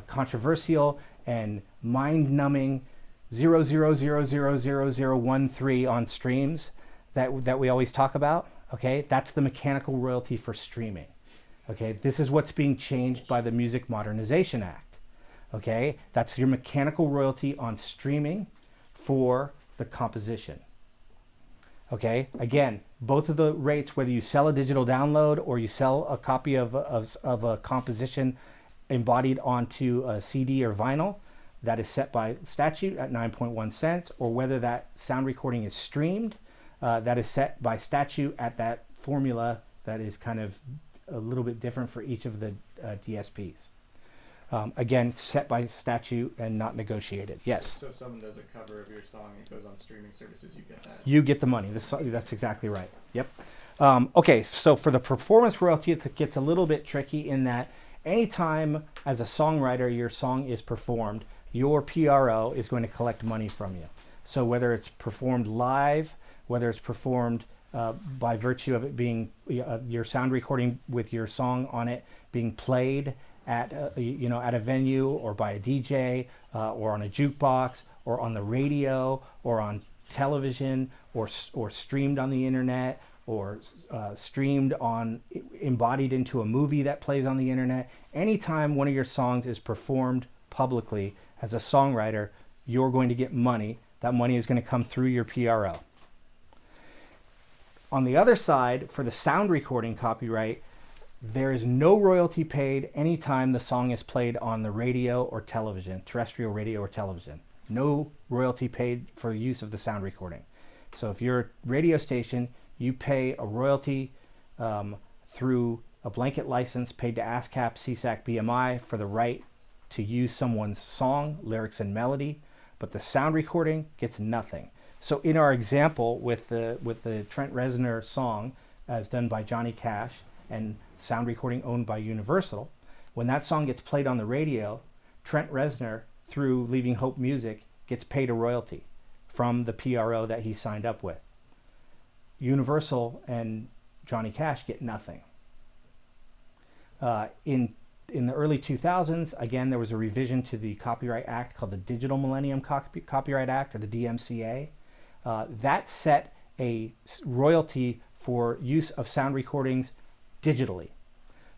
controversial and mind-numbing 0.00000013 on streams that we always talk about. Okay, that's the mechanical royalty for streaming. Okay, this is what's being changed by the Music Modernization Act. Okay, that's your mechanical royalty on streaming for the composition. Okay, again, both of the rates, whether you sell a digital download or you sell a copy of a composition embodied onto a CD or vinyl, that is set by statute at 9.1 cents, or whether that sound recording is streamed, that is set by statute at that formula that is kind of a little bit different for each of the DSPs. Again, set by statute and not negotiated. Yes? So if someone does a cover of your song and it goes on streaming services, you get that? You get the money. That's exactly right. Yep. Okay, so for the performance royalty, it gets a little bit tricky in that anytime as a songwriter your song is performed, your PRO is going to collect money from you. So whether it's performed live, whether it's performed by virtue of it being your sound recording with your song on it being played at at a venue, or by a DJ, or on a jukebox, or on the radio, or on television, or streamed on the internet, or streamed on embodied into a movie that plays on the internet. Anytime one of your songs is performed publicly as a songwriter, you're going to get money. That money is going to come through your PRO. On the other side, for the sound recording copyright, there is no royalty paid anytime the song is played on the radio or television, terrestrial radio or television. No royalty paid for use of the sound recording. So if you're a radio station, you pay a royalty through a blanket license paid to ASCAP, CSAC, BMI for the right to use someone's song, lyrics, and melody, but the sound recording gets nothing. So in our example with the Trent Reznor song, as done by Johnny Cash, and sound recording owned by Universal, when that song gets played on the radio, Trent Reznor, through Leaving Hope Music, gets paid a royalty from the PRO that he signed up with. Universal and Johnny Cash get nothing. In the early 2000s, again, there was a revision to the Copyright Act called the Digital Millennium Copyright Act, or the DMCA. That set a royalty for use of sound recordings digitally.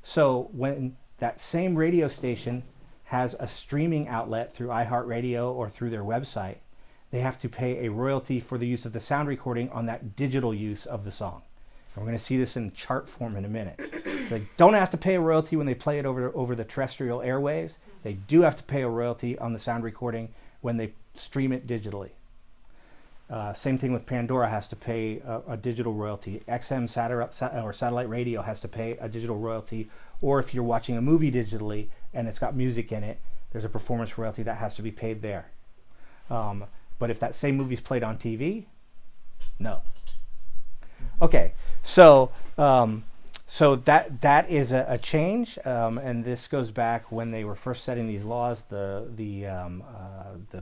So when that same radio station has a streaming outlet through iHeartRadio or through their website, they have to pay a royalty for the use of the sound recording on that digital use of the song. And we're going to see this in chart form in a minute. So they don't have to pay a royalty when they play it over the terrestrial airwaves. They do have to pay a royalty on the sound recording when they stream it digitally. Same thing with Pandora has to pay a digital royalty. XM satellite radio has to pay a digital royalty. Or if you're watching a movie digitally and it's got music in it, there's a performance royalty that has to be paid there. But if that same movie's played on TV, no. Okay, so that is a change, and this goes back when they were first setting these laws. The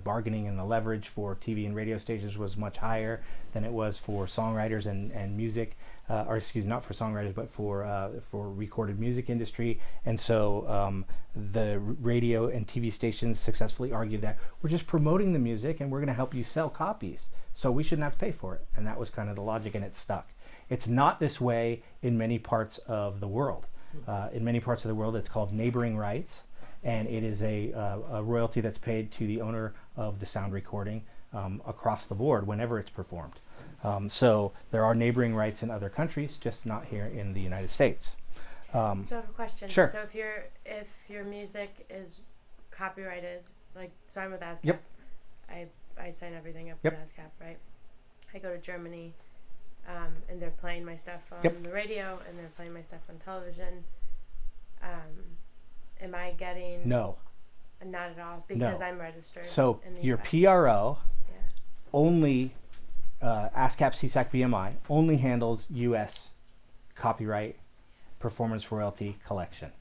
bargaining and the leverage for TV and radio stations was much higher than it was for songwriters and music, or excuse me, not for songwriters, but for recorded music industry. And so the radio and TV stations successfully argued that we're just promoting the music and we're going to help you sell copies, so we shouldn't have to pay for it. And that was kind of the logic, and it stuck. It's not this way in many parts of the world. In many parts of the world, it's called neighboring rights, and it is a royalty that's paid to the owner of the sound recording across the board whenever it's performed. So there are neighboring rights in other countries, just not here in the United States. So I have a question. Sure. So if your music is copyrighted, like, so I'm with ASCAP. Yep. I sign everything up Yep. with ASCAP, right? I go to Germany. And they're playing my stuff on Yep. the radio, and they're playing my stuff on television. Am I getting... No. Not at all, because No. I'm registered So in the your US. PRO Yeah. only, ASCAP CSAC BMI only handles U.S. copyright performance royalty collection.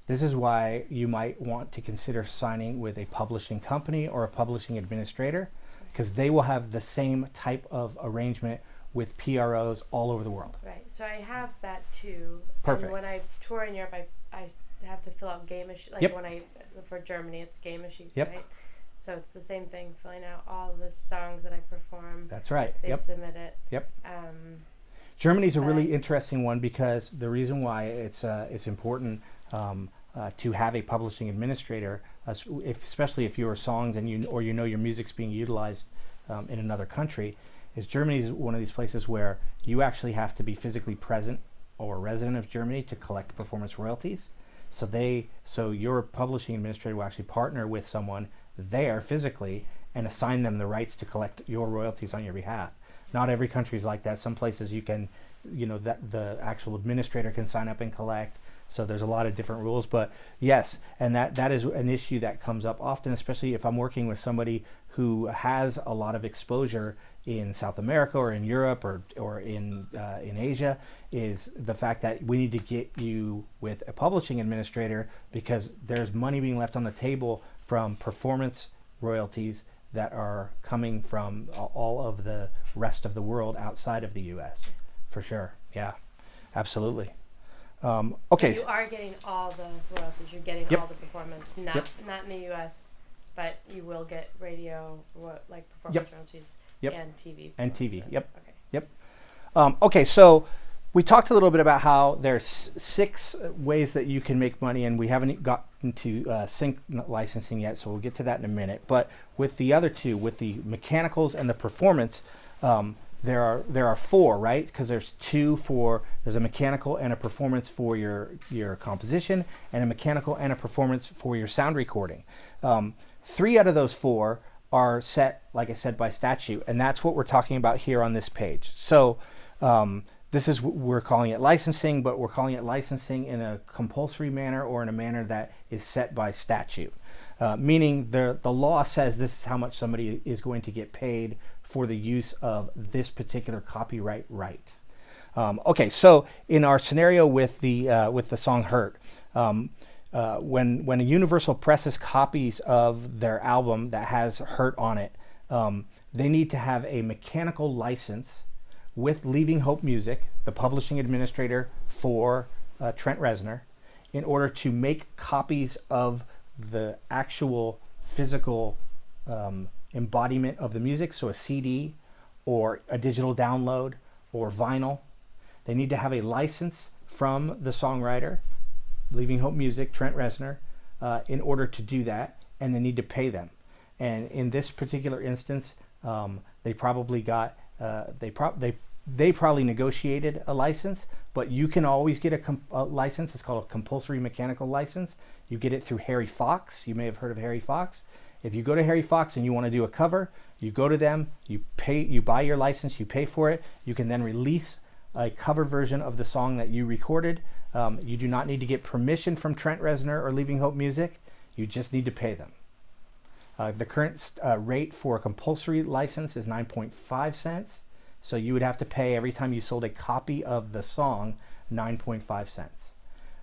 This is why you might want to consider signing with a publishing company or a publishing administrator, because they will have the same type of arrangement with PROs all over the world. Right. So I have that too. Perfect. And when I tour in Europe, I have to fill out game sheets. Like Yep. when for Germany, it's game sheets, Yep. right? So it's the same thing, filling out all the songs that I perform. That's right. They Yep. submit it. Yep. Germany's a really interesting one, because the reason why it's important to have a publishing administrator, especially if your songs and you know your music's being utilized in another country, is Germany is one of these places where you actually have to be physically present or a resident of Germany to collect performance royalties. So your publishing administrator will actually partner with someone there physically and assign them the rights to collect your royalties on your behalf. Not every country is like that. Some places you can, that the actual administrator can sign up and collect. So there's a lot of different rules, but yes, and that is an issue that comes up often, especially if I'm working with somebody who has a lot of exposure in South America or in Europe or in Asia, is the fact that we need to get you with a publishing administrator, because there's money being left on the table from performance royalties that are coming from all of the rest of the world outside of the U.S. For sure, yeah, absolutely. Okay. You are getting all the royalties. You're getting Yep. all the performance. Not in the U.S., but you will get radio performance royalties and TV. And TV. Yep. Okay. Yep. Okay, so we talked a little bit about how there's 6 ways that you can make money, and we haven't gotten to sync licensing yet, so we'll get to that in a minute. But with the other 2, with the mechanicals and the performance, there are 4, right? Because there's a mechanical and a performance for your composition, and a mechanical and a performance for your sound recording. 3 out of those 4 are set, like I said, by statute, and that's what we're talking about here on this page. So we're calling it licensing, but we're calling it licensing in a compulsory manner or in a manner that is set by statute. Meaning the law says this is how much somebody is going to get paid for the use of this particular copyright right. Okay, so in our scenario with the song "Hurt," when a Universal presses copies of their album that has "Hurt" on it, they need to have a mechanical license with Leaving Hope Music, the publishing administrator for Trent Reznor, in order to make copies of the actual physical embodiment of the music, so a CD or a digital download or vinyl. They need to have a license from the songwriter, Leaving Hope Music, Trent Reznor, in order to do that, and they need to pay them. And in this particular instance, they probably got they probably negotiated a license, but you can always get a license. It's called a compulsory mechanical license. You get it through Harry Fox. You may have heard of Harry Fox. If you go to Harry Fox and you want to do a cover, you go to them, you buy your license, you pay for it. You can then release a cover version of the song that you recorded. You do not need to get permission from Trent Reznor or Leaving Hope Music. You just need to pay them. The current rate for a compulsory license is 9.5 cents. So you would have to pay every time you sold a copy of the song 9.5 cents.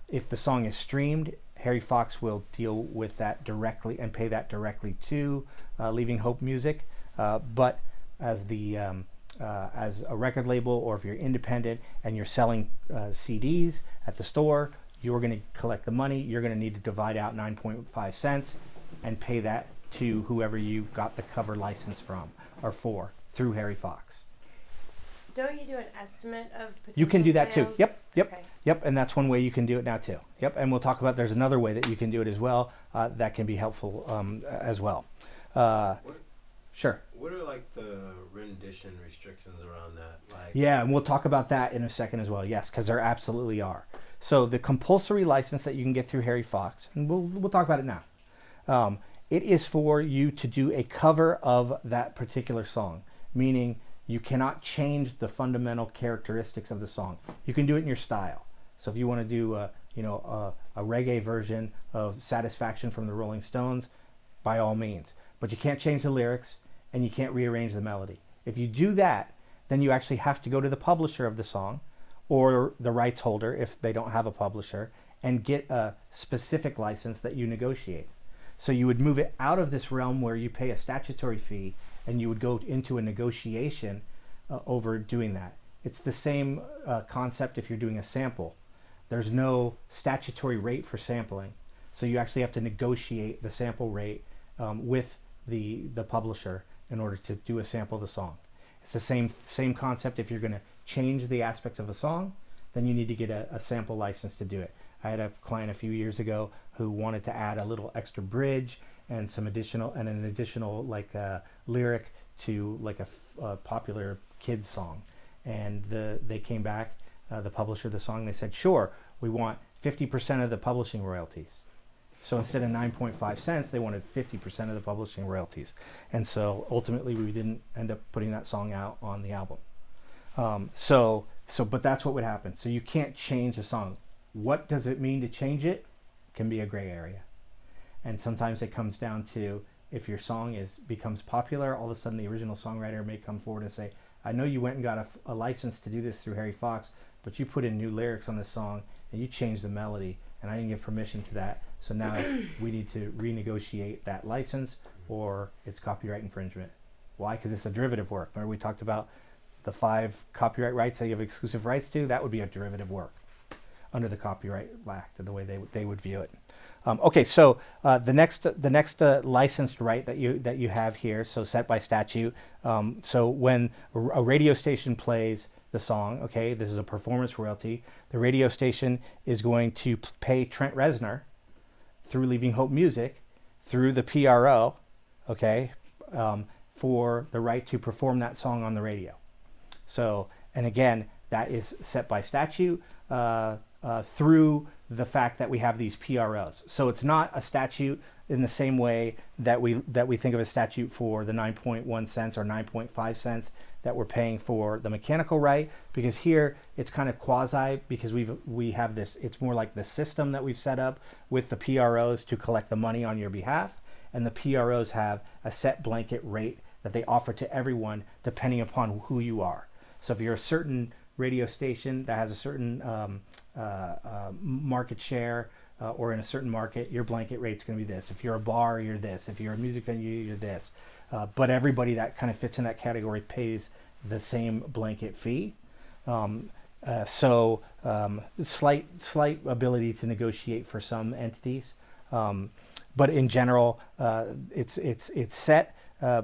If the song is streamed, Harry Fox will deal with that directly and pay that directly to Leaving Hope Music. But as a record label, or if you're independent and you're selling CDs at the store, you're going to collect the money. You're going to need to divide out 9.5 cents and pay that to whoever you got the cover license from or for through Harry Fox. Don't you do an estimate of potential You can do that sales? too. Yep. Okay. Yep, and that's one way you can do it now too. Yep, and we'll talk about there's another way that you can do it as well that can be helpful as well. Sure. What are like the rendition restrictions around that? Like, yeah, and we'll talk about that in a second as well. Yes, because there absolutely are. So the compulsory license that you can get through Harry Fox, and we'll talk about it now. It is for you to do a cover of that particular song, meaning you cannot change the fundamental characteristics of the song. You can do it in your style. So if you want to do a reggae version of Satisfaction from the Rolling Stones, by all means. But you can't change the lyrics and you can't rearrange the melody. If you do that, then you actually have to go to the publisher of the song or the rights holder if they don't have a publisher and get a specific license that you negotiate. So you would move it out of this realm where you pay a statutory fee and you would go into a negotiation over doing that. It's the same concept if you're doing a sample. There's no statutory rate for sampling. So you actually have to negotiate the sample rate with the publisher in order to do a sample of the song. It's the same concept. If you're going to change the aspects of a song, then you need to get a sample license to do it. I had a client a few years ago who wanted to add a little extra bridge and an additional like lyric to like a popular kids song, and they came back, the publisher of the song, they said, sure, we want 50% of the publishing royalties. So instead of 9.5 cents, they wanted 50% of the publishing royalties, and so ultimately we didn't end up putting that song out on the album. But that's what would happen. So you can't change a song. What does it mean to change it? Can be a gray area. And sometimes it comes down to if your song becomes popular, all of a sudden the original songwriter may come forward and say, I know you went and got a license to do this through Harry Fox, but you put in new lyrics on this song and you changed the melody and I didn't give permission to that. So now we need to renegotiate that license or it's copyright infringement. Why? Because it's a derivative work. Remember we talked about the 5 copyright rights that you have exclusive rights to? That would be a derivative work under the Copyright Act, the way they would view it. Okay, so the next licensed right that you have here, so set by statute. So when a radio station plays the song, okay, this is a performance royalty. The radio station is going to pay Trent Reznor through Leaving Hope Music, through the PRO, okay, for the right to perform that song on the radio. So, and again, that is set by statute. Through the fact that we have these PROs. So it's not a statute in the same way that we think of a statute for the 9.1 cents or 9.5 cents that we're paying for the mechanical right, because here it's kind of quasi because we have this, it's more like the system that we've set up with the PROs to collect the money on your behalf, and the PROs have a set blanket rate that they offer to everyone depending upon who you are. So if you're a certain radio station that has a certain market share or in a certain market, your blanket rate's going to be this. If you're a bar, you're this. If you're a music venue, you're this. But everybody that kind of fits in that category pays the same blanket fee. Slight ability to negotiate for some entities, but in general, it's set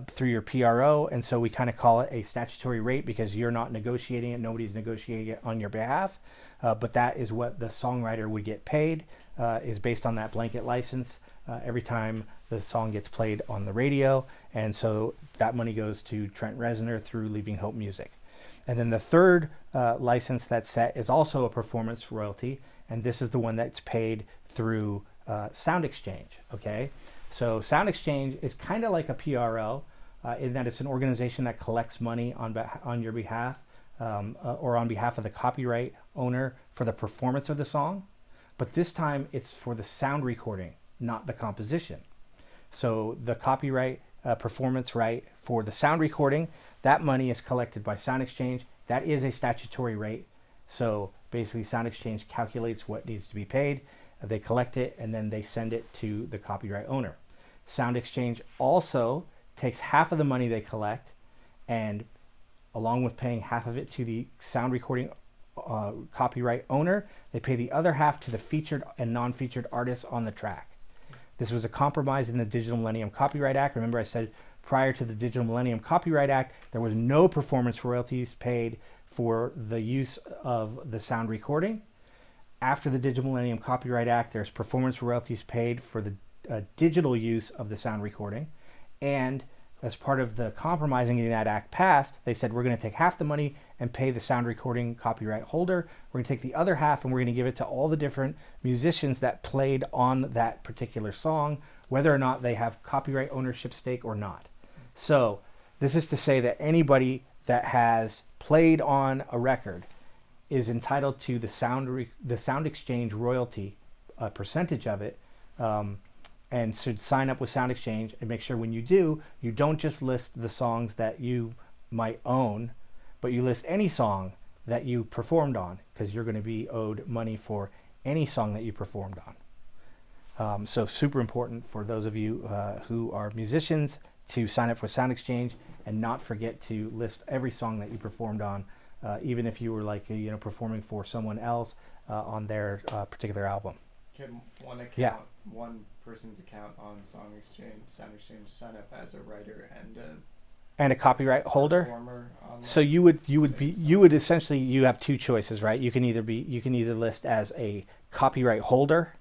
through your PRO, and so we kind of call it a statutory rate because you're not negotiating it, nobody's negotiating it on your behalf, but that is what the songwriter would get paid, is based on that blanket license every time the song gets played on the radio, and so that money goes to Trent Reznor through Leaving Hope Music. And then the third license that's set is also a performance royalty, and this is the one that's paid through Sound Exchange, okay? So Sound Exchange is kind of like a PRO in that it's an organization that collects money on your behalf or on behalf of the copyright owner for the performance of the song. But this time it's for the sound recording, not the composition. So the copyright performance right for the sound recording, that money is collected by Sound Exchange. That is a statutory rate. So basically Sound Exchange calculates what needs to be paid. They collect it and then they send it to the copyright owner. Sound Exchange also takes half of the money they collect, and along with paying half of it to the sound recording copyright owner, they pay the other half to the featured and non-featured artists on the track. This was a compromise in the Digital Millennium Copyright Act. Remember I said prior to the Digital Millennium Copyright Act, there was no performance royalties paid for the use of the sound recording. After the Digital Millennium Copyright Act, there's performance royalties paid for the digital use of the sound recording. And as part of the compromising in that act passed, they said we're going to take half the money and pay the sound recording copyright holder. We're going to take the other half and we're going to give it to all the different musicians that played on that particular song, whether or not they have copyright ownership stake or not. So this is to say that anybody that has played on a record is entitled to the Sound Exchange royalty percentage of it, and should sign up with Sound Exchange and make sure when you do, you don't just list the songs that you might own, but you list any song that you performed on, because you're going to be owed money for any song that you performed on. So super important for those of you who are musicians to sign up for Sound Exchange and not forget to list every song that you performed on, even if you were like performing for someone else on their particular album. Can one account, Yeah. one person's account on Sound Exchange sign up as a writer and a copyright holder? Performer on So you would essentially, you have two choices, right? You can either list as a copyright holder,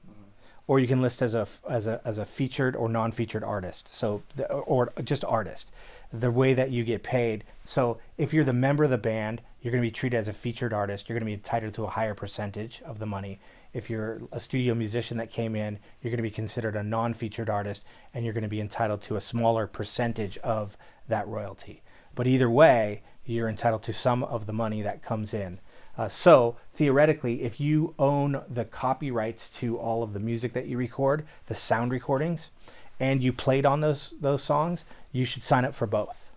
or you can list as a featured or non-featured artist. So or just artist. The way that you get paid. So if you're the member of the band, you're going to be treated as a featured artist. You're going to be entitled to a higher percentage of the money. If you're a studio musician that came in, you're going to be considered a non-featured artist, and you're going to be entitled to a smaller percentage of that royalty. But either way, you're entitled to some of the money that comes in. So theoretically, if you own the copyrights to all of the music that you record, the sound recordings, and you played on those songs, you should sign up for both.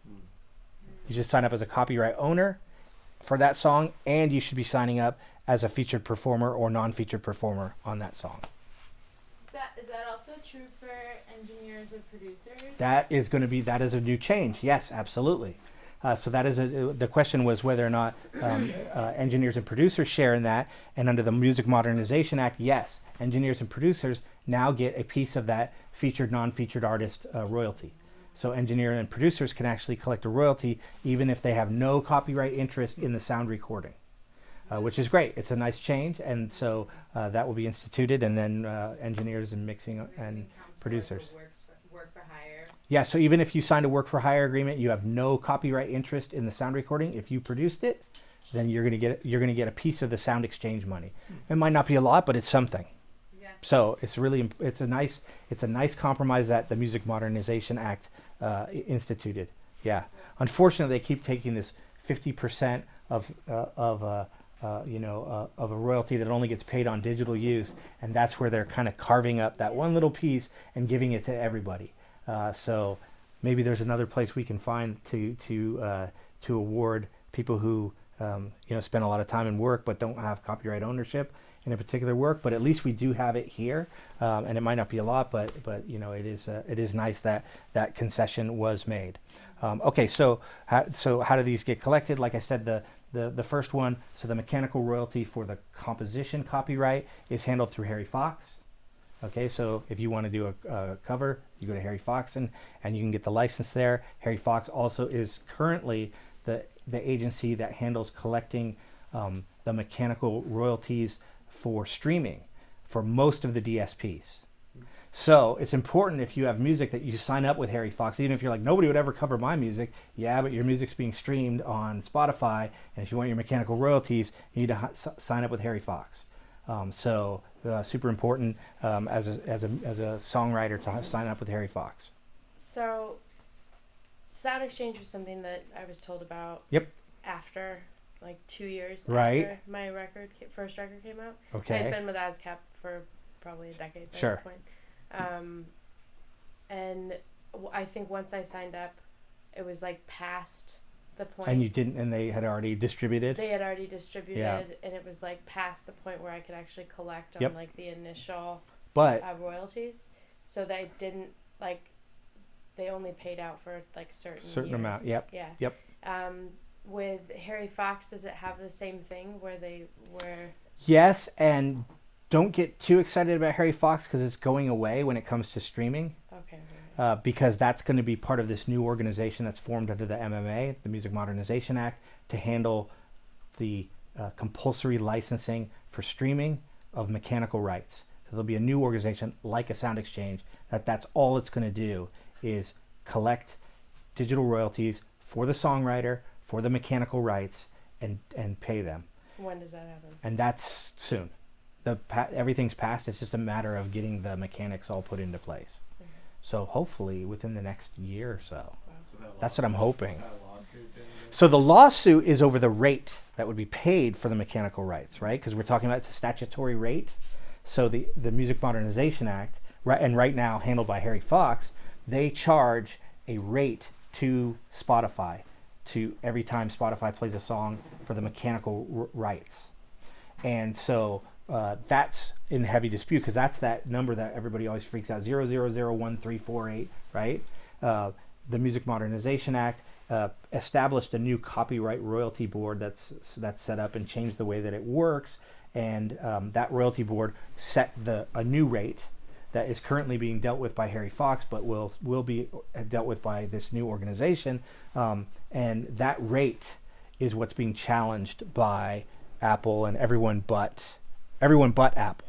You should sign up as a copyright owner for that song, and you should be signing up as a featured performer or non-featured performer on that song. Is that also true for engineers or producers? That is a new change. Yes, absolutely. So that is the question was whether or not engineers and producers share in that, and under the Music Modernization Act, yes, engineers and producers now get a piece of that featured, non-featured artist royalty. So engineers and producers can actually collect a royalty even if they have no copyright interest in the sound recording, which is great. It's a nice change, and so that will be instituted, and then engineers and mixing and producers. Work for hire. Yeah, so even if you signed a work for hire agreement, you have no copyright interest in the sound recording. If you produced it, then you're going to get a piece of the Sound Exchange money. It might not be a lot, but it's something. Yeah. So it's a nice compromise that the Music Modernization Act instituted. Yeah. Unfortunately, they keep taking this 50% of a royalty that only gets paid on digital use, and that's where they're kind of carving up that one little piece and giving it to everybody. So maybe there's another place we can find to award people who spend a lot of time in work but don't have copyright ownership in a particular work. But at least we do have it here, and it might not be a lot, but it is nice that that concession was made. Okay, so how do these get collected? Like I said, the first one, so the mechanical royalty for the composition copyright is handled through Harry Fox. Okay, so if you want to do a cover, you go to Harry Fox and you can get the license there. Harry Fox also is currently the agency that handles collecting the mechanical royalties for streaming for most of the DSPs. So it's important if you have music that you sign up with Harry Fox, even if you're like, nobody would ever cover my music. Yeah, but your music's being streamed on Spotify, and if you want your mechanical royalties, you need to sign up with Harry Fox. So super important as a songwriter to sign up with Harry Fox. So, Sound Exchange was something that I was told about. Yep. After, like 2 years Right. after my first record came out. Okay. I had been with ASCAP for probably a decade by Sure. that point. And I think once I signed up, it was like past the point. And you didn't, and they had already distributed. They had already distributed, Yeah. and it was like past the point where I could actually collect on Yep. like the initial But royalties. So they didn't like. They only paid out for like certain years. amount. Yep. Yeah. Yep. With Harry Fox, does it have the same thing where they were? Yes, and don't get too excited about Harry Fox because it's going away when it comes to streaming. Okay. Because that's going to be part of this new organization that's formed under the MMA, the Music Modernization Act, to handle the compulsory licensing for streaming of mechanical rights. So there'll be a new organization like a Sound Exchange that's all it's going to do is collect digital royalties for the songwriter, for the mechanical rights, and pay them. When does that happen? And that's soon. Everything's passed. It's just a matter of getting the mechanics all put into place. Mm-hmm. So hopefully within the next year or so. Wow. So That's what I'm hoping. That lawsuit didn't So the lawsuit is over the rate that would be paid for the mechanical rights, right? Because we're talking about it's a statutory rate. So the Music Modernization Act, right now handled by Harry Fox, they charge a rate to Spotify to every time Spotify plays a song for the mechanical rights. And so that's in heavy dispute because that's that number that everybody always freaks out, 0001348, right? The Music Modernization Act established a new copyright royalty board that's set up and changed the way that it works. And that royalty board set a new rate that is currently being dealt with by Harry Fox, but will be dealt with by this new organization. And that rate is what's being challenged by Apple and everyone but Apple.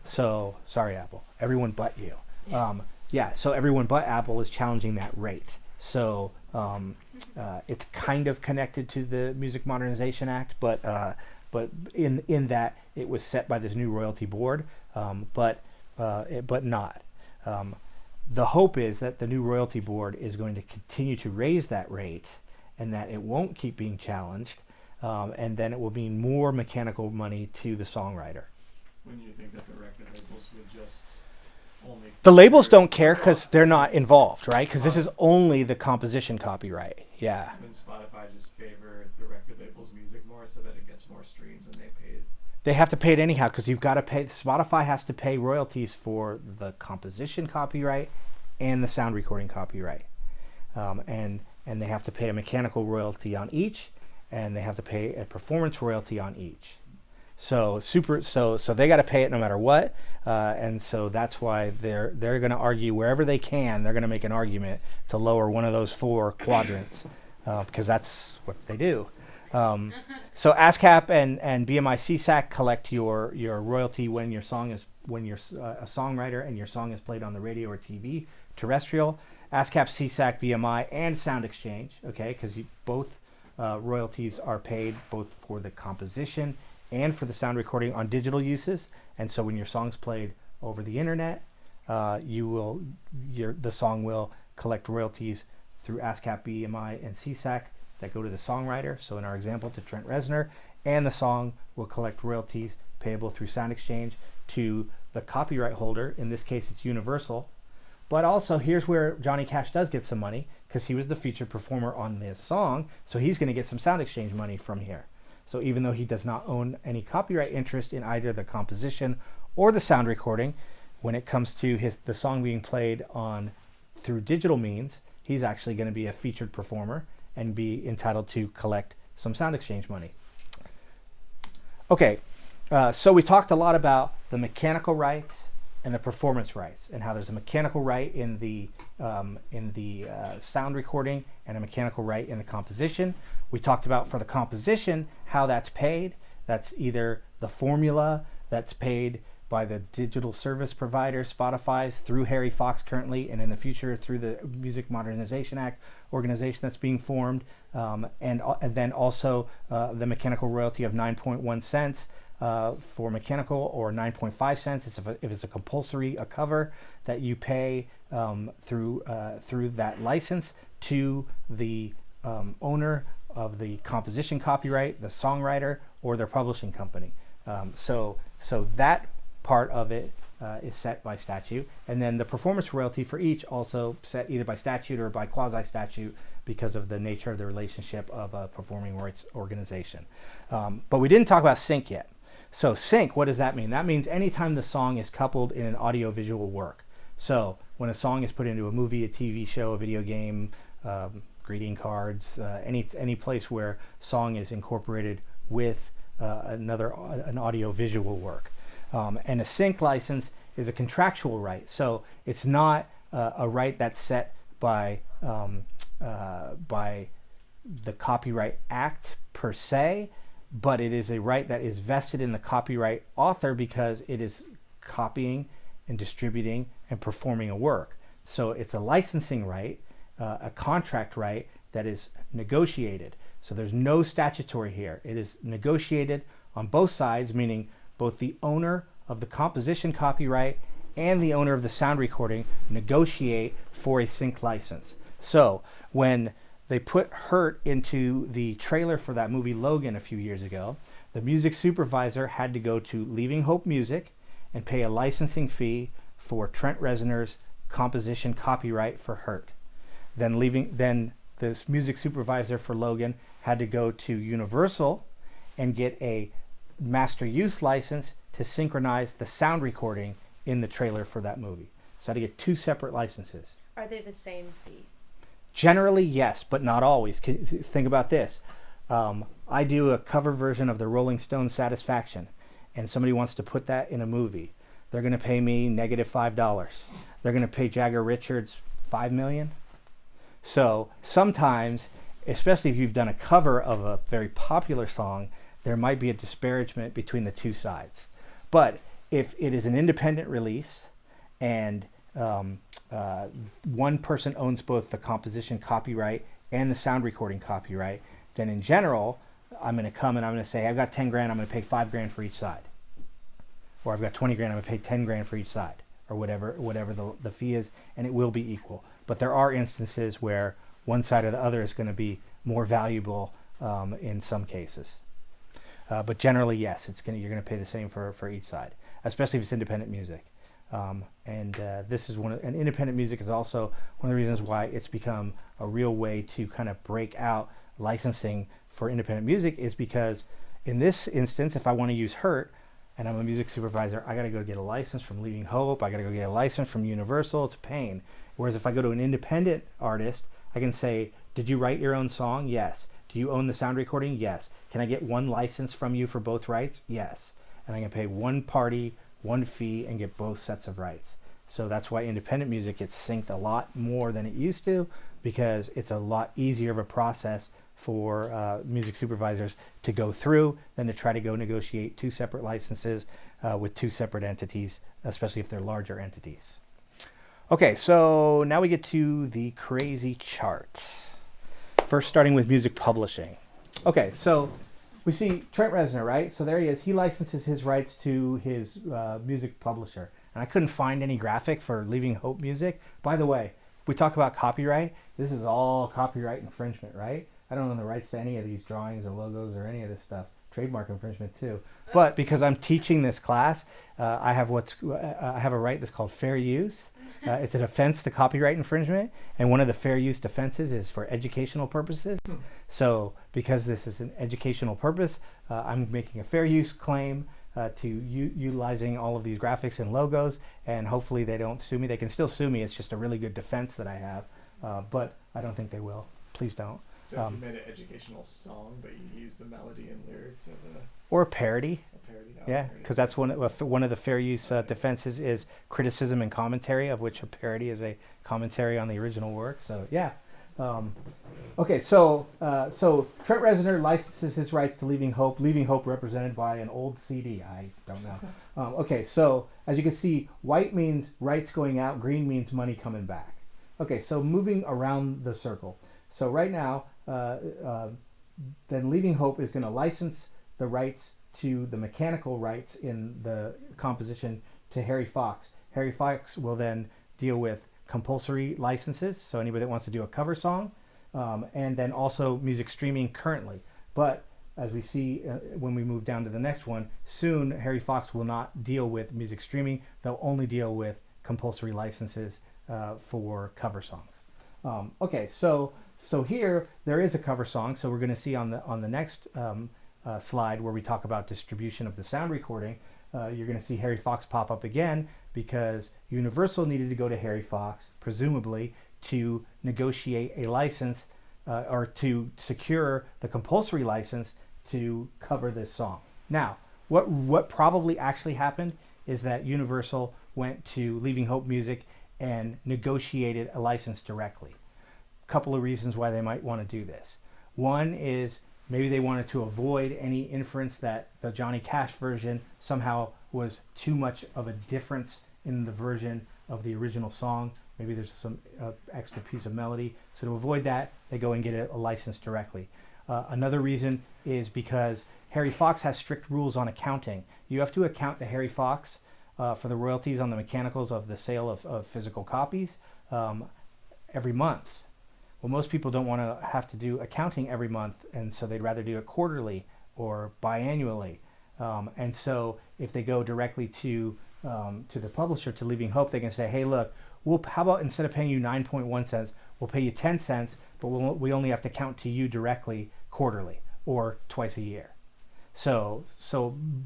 So sorry, Apple. Everyone but you. So everyone but Apple is challenging that rate. So it's kind of connected to the Music Modernization Act, but in that it was set by this new royalty board, but not. The hope is that the new royalty board is going to continue to raise that rate and that it won't keep being challenged, and then it will mean more mechanical money to the songwriter. When you think that the record labels would just only... The labels don't care because they're not involved, right? Because this is only the composition copyright. Yeah. When Spotify just favored the record label's music more so that it gets more streams and they pay it. They have to pay it anyhow because you've got to pay. Spotify has to pay royalties for the composition copyright and the sound recording copyright, and they have to pay a mechanical royalty on each, and they have to pay a performance royalty on each. So they got to pay it no matter what, and so that's why they're going to argue wherever they can. They're going to make an argument to lower one of those four quadrants because that's what they do. So ASCAP and BMI CSAC collect your royalty when you're a songwriter and your song is played on the radio or TV, terrestrial. ASCAP, CSAC, BMI, and Sound Exchange, okay, because both royalties are paid both for the composition and for the sound recording on digital uses. And so when your song's played over the internet, the song will collect royalties through ASCAP, BMI, and CSAC that go to the songwriter. So in our example, to Trent Reznor, and the song will collect royalties payable through Sound Exchange to the copyright holder. In this case, it's Universal. But also, here's where Johnny Cash does get some money because he was the featured performer on this song. So he's going to get some Sound Exchange money from here. So even though he does not own any copyright interest in either the composition or the sound recording, when it comes to the song being played through digital means, he's actually going to be a featured performer and be entitled to collect some Sound Exchange money. Okay, so we talked a lot about the mechanical rights and the performance rights, and how there's a mechanical right in the sound recording and a mechanical right in the composition. We talked about for the composition how that's paid. That's either the formula that's paid by the digital service provider, Spotify's, through Harry Fox currently, and in the future through the Music Modernization Act organization that's being formed, and then also the mechanical royalty of 9.1 cents for mechanical, or 9.5 cents if it's a compulsory cover that you pay through that license to the owner of the composition copyright, the songwriter, or their publishing company. So that part of it is set by statute, and then the performance royalty for each also set either by statute or by quasi-statute because of the nature of the relationship of a performing rights organization. But we didn't talk about sync yet. So sync, what does that mean? That means anytime the song is coupled in an audio-visual work. So when a song is put into a movie, a TV show, a video game, greeting cards, any place where song is incorporated with an audio-visual work. And a sync license is a contractual right. So it's not a right that's set by the Copyright Act per se, but it is a right that is vested in the copyright author because it is copying and distributing and performing a work. So it's a licensing right, a contract right that is negotiated. So there's no statutory here. It is negotiated on both sides, meaning both the owner of the composition copyright and the owner of the sound recording negotiate for a sync license. So when they put Hurt into the trailer for that movie Logan a few years ago, the music supervisor had to go to Leaving Hope Music and pay a licensing fee for Trent Reznor's composition copyright for Hurt. Then this music supervisor for Logan had to go to Universal and get a master use license to synchronize the sound recording in the trailer for that movie. So I had to get two separate licenses. Are they the same fee? Generally, yes, but not always. Think about this. I do a cover version of the Rolling Stones Satisfaction, and somebody wants to put that in a movie. They're going to pay me -$5. They're going to pay Jagger Richards $5 million. So sometimes, especially if you've done a cover of a very popular song, there might be a disparagement between the two sides. But if it is an independent release and one person owns both the composition copyright and the sound recording copyright, then in general, I'm going to come and I'm going to say, I've got 10 grand, I'm going to pay 5 grand for each side. Or I've got 20 grand, I'm going to pay 10 grand for each side, or whatever the fee is, and it will be equal. But there are instances where one side or the other is going to be more valuable in some cases. But generally, yes, you're going to pay the same for each side, especially if it's independent music. This is and independent music is also one of the reasons why it's become a real way to kind of break out licensing for independent music, is because in this instance, if I want to use Hurt and I'm a music supervisor, I got to go get a license from Leaving Hope, I got to go get a license from Universal. It's a pain. Whereas if I go to an independent artist, I can say, did you write your own song? Yes. Do you own the sound recording? Yes. Can I get one license from you for both rights? Yes. And I can pay one party one fee and get both sets of rights. So that's why independent music gets synced a lot more than it used to, because it's a lot easier of a process for music supervisors to go through than to try to go negotiate two separate licenses with two separate entities, especially if they're larger entities. Okay, so now we get to the crazy chart. First, starting with music publishing. Okay, so we see Trent Reznor, right? So there he is. He licenses his rights to his music publisher. And I couldn't find any graphic for Leaving Hope Music. By the way, if we talk about copyright, this is all copyright infringement, right? I don't own the rights to any of these drawings or logos or any of this stuff. Trademark infringement too. But because I'm teaching this class, I have a right that's called fair use. It's a defense to copyright infringement, and one of the fair use defenses is for educational purposes. So because this is an educational purpose, I'm making a fair use claim to utilizing all of these graphics and logos, and hopefully they don't sue me. They can still sue me. It's just a really good defense that I have, but I don't think they will. Please don't. So if you made an educational song, but you use the melody and lyrics of or a parody. No, yeah, because that's one of the fair use defenses is criticism and commentary, of which a parody is a commentary on the original work. So yeah. Okay, so Trent Reznor licenses his rights to Leaving Hope. Leaving Hope represented by an old CD. I don't know. Okay, so as you can see, white means rights going out. Green means money coming back. Okay, so moving around the circle. So right now, then Leaving Hope is going to license the rights to the mechanical rights in the composition to Harry Fox. Harry Fox will then deal with compulsory licenses, so anybody that wants to do a cover song, and then also music streaming currently. But as we see when we move down to the next one, soon Harry Fox will not deal with music streaming. They'll only deal with compulsory licenses for cover songs. Okay, so here there is a cover song. So we're going to see on the next slide where we talk about distribution of the sound recording. You're going to see Harry Fox pop up again because Universal needed to go to Harry Fox, presumably, to negotiate a license or to secure the compulsory license to cover this song. Now, what probably actually happened is that Universal went to Leaving Hope Music and negotiated a license directly. A couple of reasons why they might want to do this. One is maybe they wanted to avoid any inference that the Johnny Cash version somehow was too much of a difference in the version of the original song. Maybe there's some extra piece of melody. So to avoid that, they go and get a license directly. Another reason is because Harry Fox has strict rules on accounting. You have to account to Harry Fox for the royalties on the mechanicals of the sale of physical copies every month. Well, most people don't want to have to do accounting every month, and so they'd rather do it quarterly or biannually. And so if they go directly to the publisher, to Leaving Hope, they can say, hey, look, how about instead of paying you 9.1 cents, we'll pay you 10 cents, but we only have to count to you directly quarterly or twice a year. So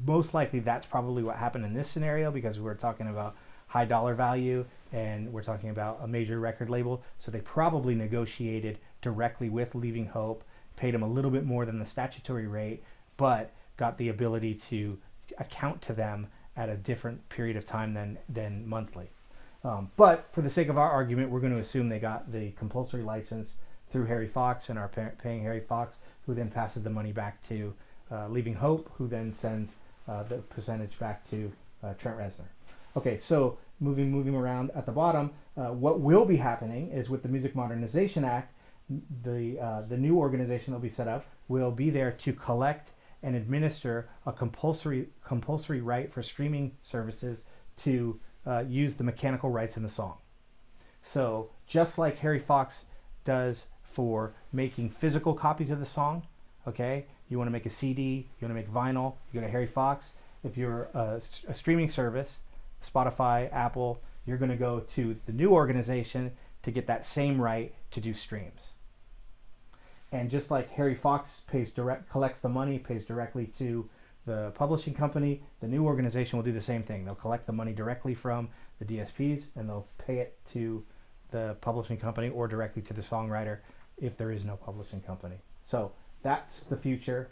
most likely that's probably what happened in this scenario, because we're talking about high dollar value and we're talking about a major record label. So they probably negotiated directly with Leaving Hope, paid them a little bit more than the statutory rate, but got the ability to account to them at a different period of time than monthly. But for the sake of our argument, we're going to assume they got the compulsory license through Harry Fox and are paying Harry Fox, who then passes the money back to Leaving Hope, who then sends the percentage back to Trent Reznor. Okay, so moving around at the bottom, what will be happening is with the Music Modernization Act, the new organization that will be set up will be there to collect and administer a compulsory right for streaming services to use the mechanical rights in the song. So just like Harry Fox does for making physical copies of the song, okay, you want to make a CD, you want to make vinyl, you go to Harry Fox. If you're a streaming service, Spotify, Apple, you're going to go to the new organization to get that same right to do streams. And just like Harry Fox collects the money, pays directly to the publishing company, the new organization will do the same thing. They'll collect the money directly from the DSPs and they'll pay it to the publishing company or directly to the songwriter if there is no publishing company. So that's the future.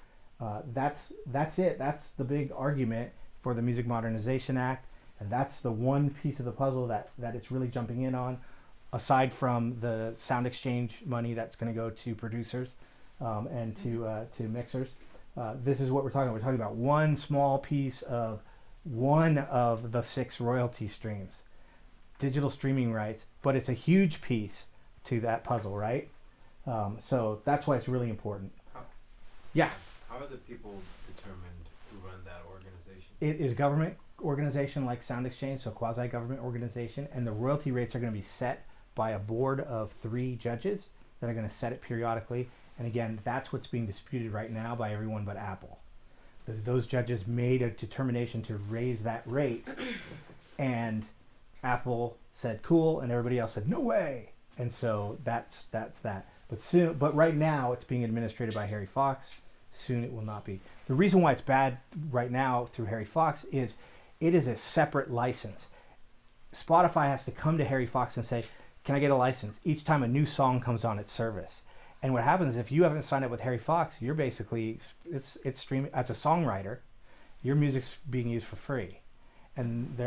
That's it. That's the big argument for the Music Modernization Act, and that's the one piece of the puzzle that it's really jumping in on, aside from the sound exchange money that's going to go to producers and to mixers. This is what we're talking about. We're talking about one small piece of one of the 6 royalty streams, digital streaming rights, but it's a huge piece to that puzzle, right? So that's why it's really important. Yeah. How are the people determined who run that organization? It is government organization like Sound Exchange, so quasi-government organization, and the royalty rates are going to be set by a board of 3 judges that are going to set it periodically. And again, that's what's being disputed right now by everyone but Apple. Those judges made a determination to raise that rate, and Apple said cool, and everybody else said no way. And so that's that. But right now it's being administered by Harry Fox. Soon it will not be. The reason why it's bad right now through Harry Fox is it is a separate license. Spotify has to come to Harry Fox and say, can I get a license each time a new song comes on its service? And what happens if you haven't signed up with Harry Fox, you're basically, it's streaming as a songwriter, your music's being used for free. And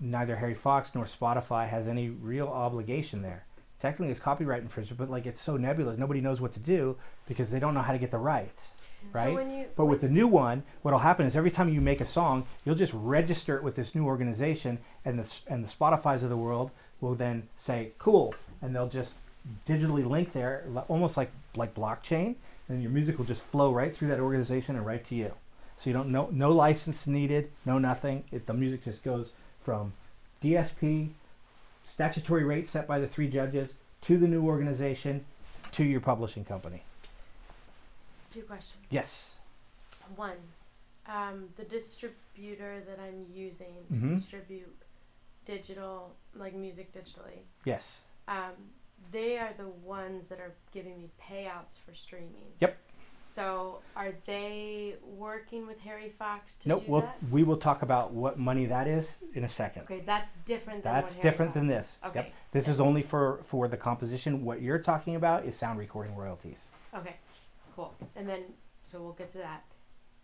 neither Harry Fox nor Spotify has any real obligation there. Technically it's copyright infringement, but like it's so nebulous, nobody knows what to do because they don't know how to get the rights, right? But with the new one, what'll happen is every time you make a song, you'll just register it with this new organization, and the Spotifys of the world will then say cool, and they'll just digitally link there, almost like blockchain, and your music will just flow right through that organization and right to you. So you don't no license needed, no nothing. The music just goes from DSP, statutory rate set by the 3 judges, to the new organization, to your publishing company. 2 questions. Yes. 1, the distributor that I'm using to Mhm. distribute digital, like music digitally, Yes. they are the ones that are giving me payouts for streaming. Yep. So are they working with Harry Fox to Nope. do Well, that? we will talk about what money that is in a second. Okay, that's different than That's what Harry different Fox than is. this. Okay. Yep. This is only for the composition. What you're talking about is sound recording royalties. Okay, cool. And then, so we'll get to that.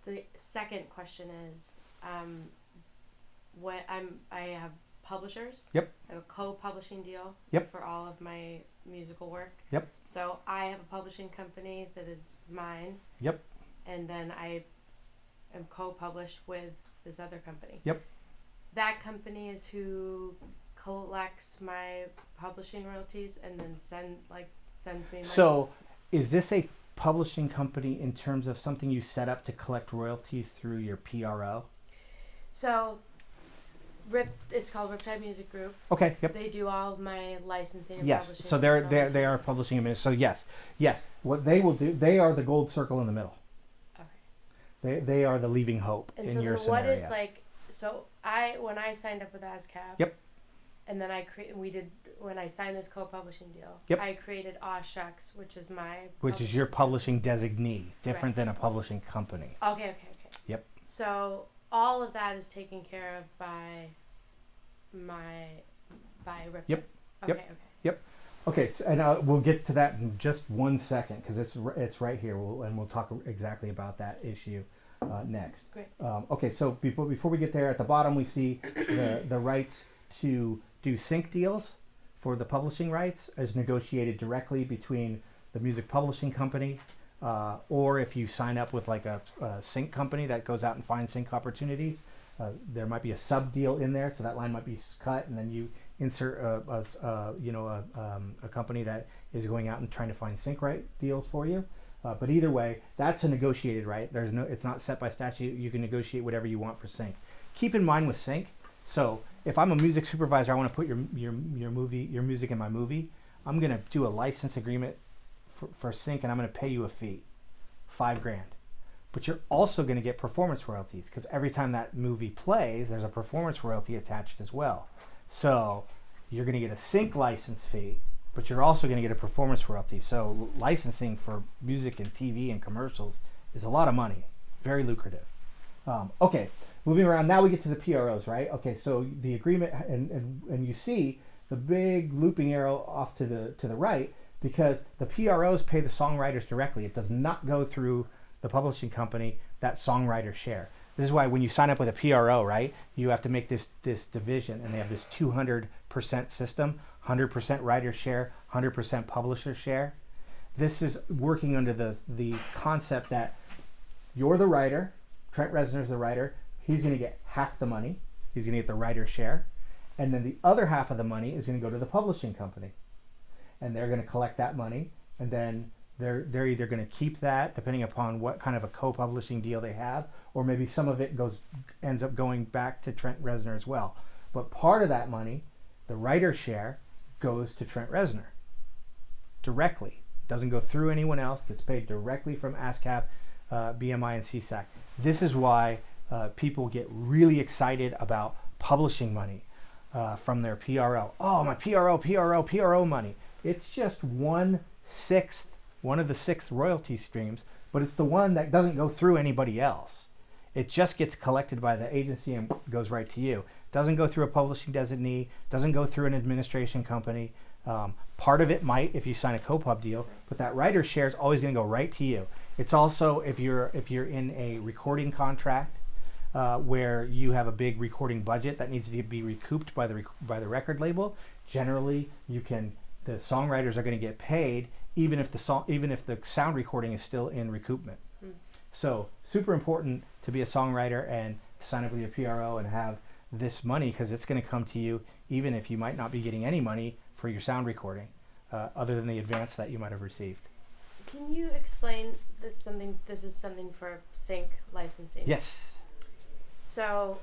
The second question is, I have publishers. Yep. I have a co-publishing deal. Yep. For all of my musical work. Yep. So I have a publishing company that is mine. Yep. And then I am co-published with this other company. Yep. That company is who collects my publishing royalties and then sends me money. So, is this a publishing company in terms of something you set up to collect royalties through your PRO? So, it's called Riptide Music Group. Okay. Yep. They do all of my licensing and Yes. publishing. So they are publishing administrators. So yes. What they will do, they are the gold circle in the middle. Okay. They are the leaving hope And in so your then scenario. what is when I signed up with ASCAP. Yep. And then when I signed this co-publishing deal. Yep. I created Aw Shucks, which is my. Which is your publishing designee, different than a publishing company. Okay. Yep. So all of that is taken care of by Riptide. Yep. Okay. Yep. Okay, so, and we'll get to that in just 1 second because it's right here, and we'll talk exactly about that issue next. Great. Okay, so before we get there, at the bottom we see the rights to do sync deals for the publishing rights as negotiated directly between the music publishing company, or if you sign up with like a sync company that goes out and finds sync opportunities, there might be a sub deal in there, so that line might be cut, and then you insert a company that is going out and trying to find sync right deals for you. But either way, that's a negotiated right. It's not set by statute. You can negotiate whatever you want for sync. Keep in mind with sync. So if I'm a music supervisor, I want to put your music in my movie. I'm gonna do a license agreement for sync, and I'm gonna pay you a fee, $5,000. But you're also gonna get performance royalties because every time that movie plays, there's a performance royalty attached as well. So you're going to get a sync license fee, but you're also going to get a performance royalty. So licensing for music and TV and commercials is a lot of money, very lucrative. Okay, moving around. Now we get to the PROs, right? Okay, so the agreement, and you see the big looping arrow off to the right because the PROs pay the songwriters directly. It does not go through the publishing company, that songwriter share. This is why when you sign up with a PRO, right, you have to make this division, and they have this 200% system, 100% writer share, 100% publisher share. This is working under the concept that you're the writer, Trent Reznor's the writer, he's going to get half the money, he's going to get the writer share, and then the other half of the money is going to go to the publishing company. And they're going to collect that money, and then they're either going to keep that depending upon what kind of a co-publishing deal they have, or maybe some of it ends up going back to Trent Reznor as well. But part of that money, the writer share, goes to Trent Reznor directly. Doesn't go through anyone else. Gets paid directly from ASCAP, BMI, and CSAC. This is why people get really excited about publishing money from their PRO. Oh, my PRO money. It's just 1/6. One of the 6 royalty streams, but it's the one that doesn't go through anybody else. It just gets collected by the agency and goes right to you. Doesn't go through a publishing designee, doesn't go through an administration company. Part of it might if you sign a co-pub deal, but that writer share is always going to go right to you. It's also if you're in a recording contract where you have a big recording budget that needs to be recouped by the record label. Generally, the songwriters are going to get paid even if the sound recording is still in recoupment. So super important to be a songwriter and to sign up with your PRO and have this money because it's going to come to you even if you might not be getting any money for your sound recording other than the advance that you might have received. Can you explain this something? This is something for sync licensing. Yes. So,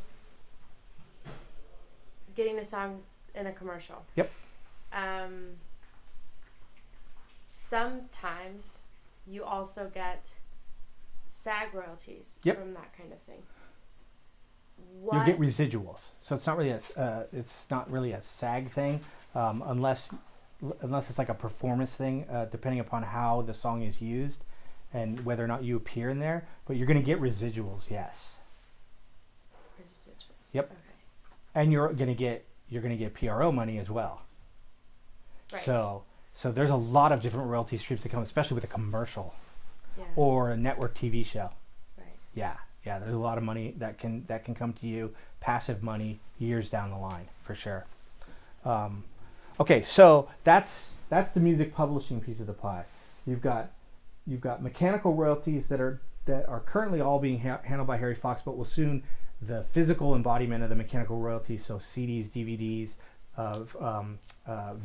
getting a song in a commercial. Yep. Sometimes you also get SAG royalties Yep. from that kind of thing. You get residuals, so it's not really a SAG thing, unless it's like a performance thing, depending upon how the song is used and whether or not you appear in there. But you're going to get residuals, yes. Residuals. Yep. Okay. And you're going to get PRO money as well. Right. So there's a lot of different royalty streams that come, especially with a commercial or a network TV show. Right. Yeah. There's a lot of money that can come to you, passive money, years down the line for sure. Okay, so that's the music publishing piece of the pie. You've got mechanical royalties that are currently all being handled by Harry Fox, but will soon the physical embodiment of the mechanical royalties, so CDs, DVDs,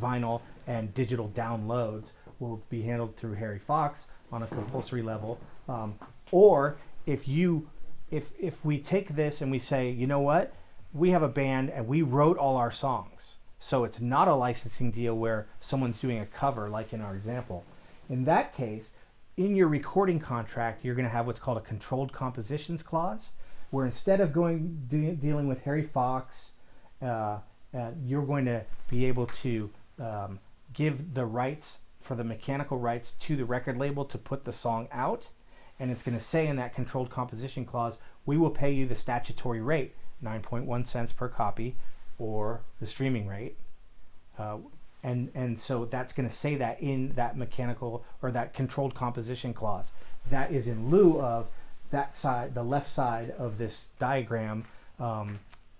vinyl, and digital downloads will be handled through Harry Fox on a compulsory level. Or if we take this and we say, you know what, we have a band and we wrote all our songs, so it's not a licensing deal where someone's doing a cover like in our example. In that case, in your recording contract, you're going to have what's called a controlled compositions clause, where instead of dealing with Harry Fox, you're going to be able to give the rights for the mechanical rights to the record label to put the song out. And it's going to say in that controlled composition clause, we will pay you the statutory rate, 9.1 cents per copy, or the streaming rate. And so that's going to say that in that mechanical or that controlled composition clause. That is in lieu of that side, the left side of this diagram,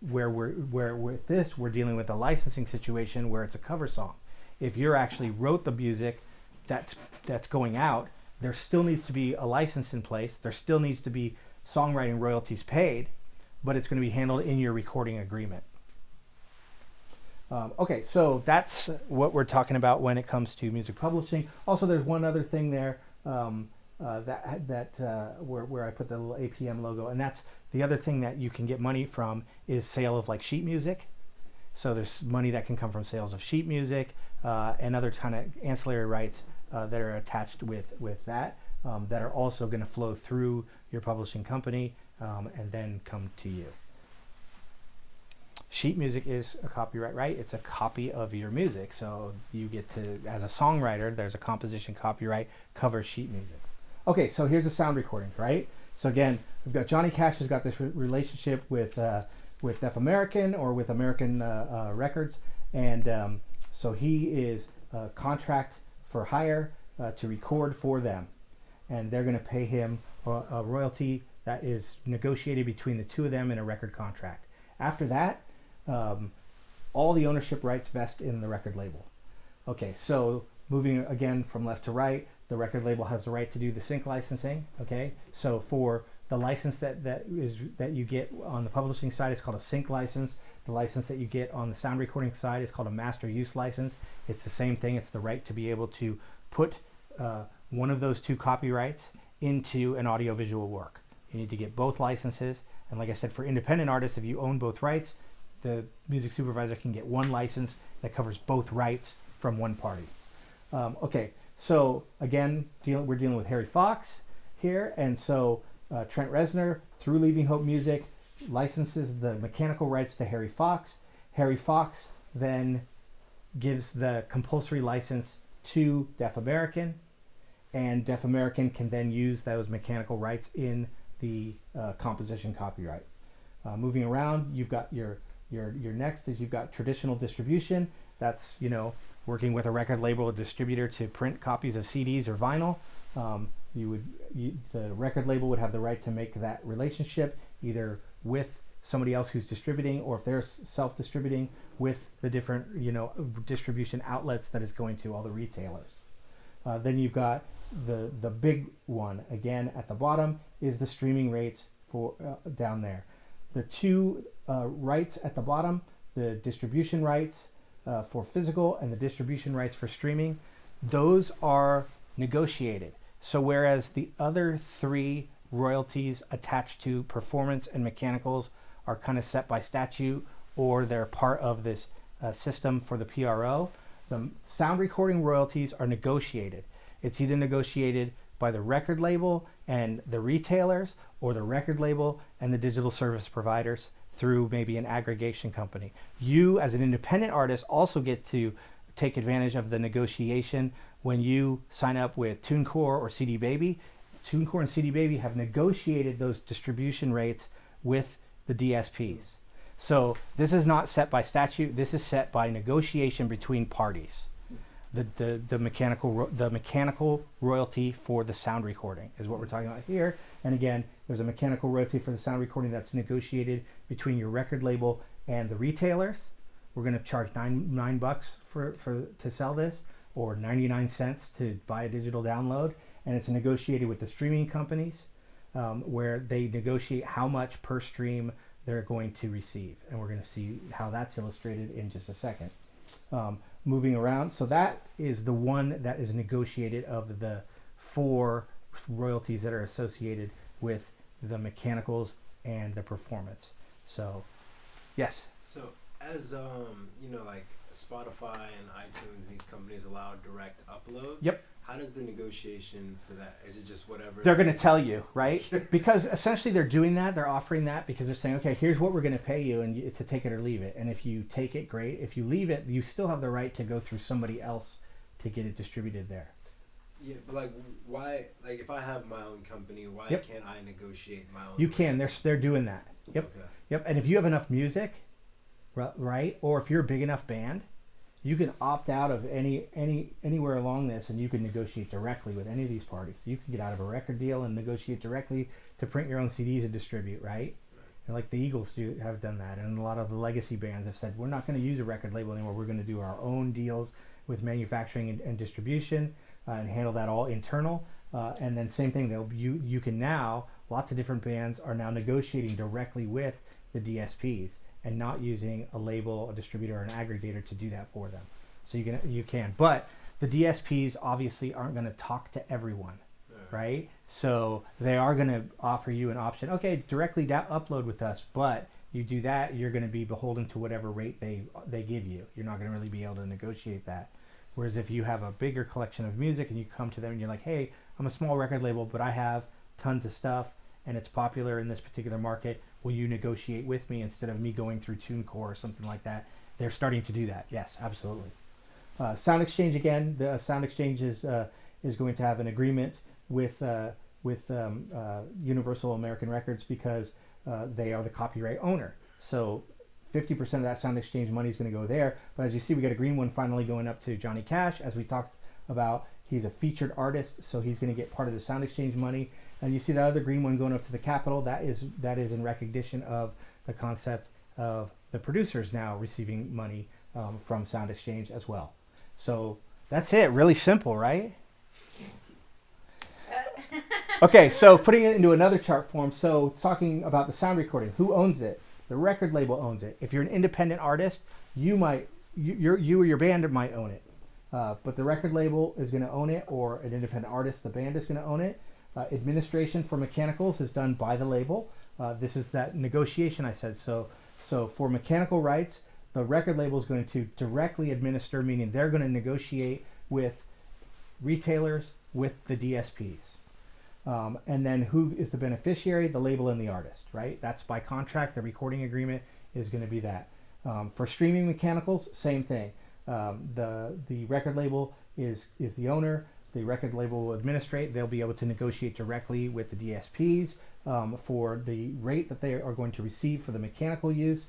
where with this we're dealing with a licensing situation where it's a cover song. If you actually wrote the music that's going out, there still needs to be a license in place. There still needs to be songwriting royalties paid, but it's going to be handled in your recording agreement. Okay, so that's what we're talking about when it comes to music publishing. Also, there's one other thing there where I put the little APM logo, and that's the other thing that you can get money from is sale of like sheet music. So there's money that can come from sales of sheet music and other kind of ancillary rights that are attached with that that are also going to flow through your publishing company and then come to you. Sheet music is a copyright right. It's a copy of your music. So you get to, as a songwriter, there's a composition copyright covers sheet music. Okay, so here's the sound recordings, right? So again, we've got Johnny Cash has got this relationship with Def American or with American Records. And so he is a contract for hire to record for them. And they're going to pay him a royalty that is negotiated between the two of them in a record contract. After that, all the ownership rights vest in the record label. Okay, so moving again from left to right, the record label has the right to do the sync licensing. Okay, so for the license that you get on the publishing side is called a sync license. The license that you get on the sound recording side is called a master use license. It's the same thing. It's the right to be able to put one of those two copyrights into an audiovisual work. You need to get both licenses. And like I said, for independent artists, if you own both rights, the music supervisor can get one license that covers both rights from one party. Okay, so again, we're dealing with Harry Fox here, and so Trent Reznor, through Leaving Hope Music, licenses the mechanical rights to Harry Fox. Harry Fox then gives the compulsory license to Def American, and Def American can then use those mechanical rights in the composition copyright. Moving around, you've got your next is you've got traditional distribution. That's, working with a record label or distributor to print copies of CDs or vinyl. The record label would have the right to make that relationship either with somebody else who's distributing, or if they're self-distributing, with the different distribution outlets that is going to all the retailers. Then you've got the big one again at the bottom is the streaming rates for down there. The two rights at the bottom, the distribution rights for physical and the distribution rights for streaming, those are negotiated. So whereas the other three royalties attached to performance and mechanicals are kind of set by statute, or they're part of this system for the PRO, the sound recording royalties are negotiated. It's either negotiated by the record label and the retailers, or the record label and the digital service providers through maybe an aggregation company. You, as an independent artist, also get to take advantage of the negotiation when you sign up with TuneCore or CD Baby. TuneCore and CD Baby have negotiated those distribution rates with the DSPs. So this is not set by statute. This is set by negotiation between parties. The mechanical royalty for the sound recording is what we're talking about here. And again, there's a mechanical royalty for the sound recording that's negotiated between your record label and the retailers. We're going to charge $9 for to sell this, or 99 cents to buy a digital download. And it's negotiated with the streaming companies, where they negotiate how much per stream they're going to receive. And we're going to see how that's illustrated in just a second. Moving around, so that is the one that is negotiated of the 4 royalties that are associated with the mechanicals and the performance. So, yes. So, as like Spotify and iTunes, these companies allow direct uploads. Yep. How does the negotiation for that? Is it just whatever? They're going to tell you, right? Because essentially they're doing that. They're offering that because they're saying, okay, here's what we're going to pay you, and it's a take it or leave it. And if you take it, great. If you leave it, you still have the right to go through somebody else to get it distributed there. Yeah, but why? If I have my own company, why can't I negotiate my own? You can. They're doing that. Yep. Okay. Yep. And if you have enough music, right, or if you're a big enough band, you can opt out of anywhere along this, and you can negotiate directly with any of these parties. You can get out of a record deal and negotiate directly to print your own CDs and distribute, right? And like the Eagles have done that, and a lot of the legacy bands have said, we're not going to use a record label anymore. We're going to do our own deals with manufacturing and distribution, and handle that all internal. And then same thing, you can now, lots of different bands are now negotiating directly with the DSPs, and not using a label, a distributor, or an aggregator to do that for them. So you can. But the DSPs obviously aren't going to talk to everyone, right? So they are going to offer you an option. Okay, directly upload with us, but you do that, you're going to be beholden to whatever rate they give you. You're not going to really be able to negotiate that. Whereas if you have a bigger collection of music and you come to them and you're like, hey, I'm a small record label, but I have tons of stuff and it's popular in this particular market, will you negotiate with me instead of me going through TuneCore or something like that? They're starting to do that. Yes, absolutely. Sound Exchange, again, the Sound Exchange is going to have an agreement with Universal American Records because they are the copyright owner. So 50% of that Sound Exchange money is going to go there. But as you see, we got a green one finally going up to Johnny Cash. As we talked about, he's a featured artist, so he's going to get part of the Sound Exchange money. And you see that other green one going up to the Capitol. That is in recognition of the concept of the producers now receiving money from Sound Exchange as well. So that's it. Really simple, right? Okay, so putting it into another chart form. So talking about the sound recording, who owns it? The record label owns it. If you're an independent artist, you or your band might own it. But the record label is going to own it, or an independent artist, the band is going to own it. Administration for mechanicals is done by the label. This is that negotiation I said. So for mechanical rights, the record label is going to directly administer, meaning they're going to negotiate with retailers, with the DSPs. And then who is the beneficiary? The label and the artist, right? That's by contract. The recording agreement is going to be that. For streaming mechanicals, same thing. The record label is the owner. The record label will administrate. They'll be able to negotiate directly with the DSPs for the rate that they are going to receive for the mechanical use.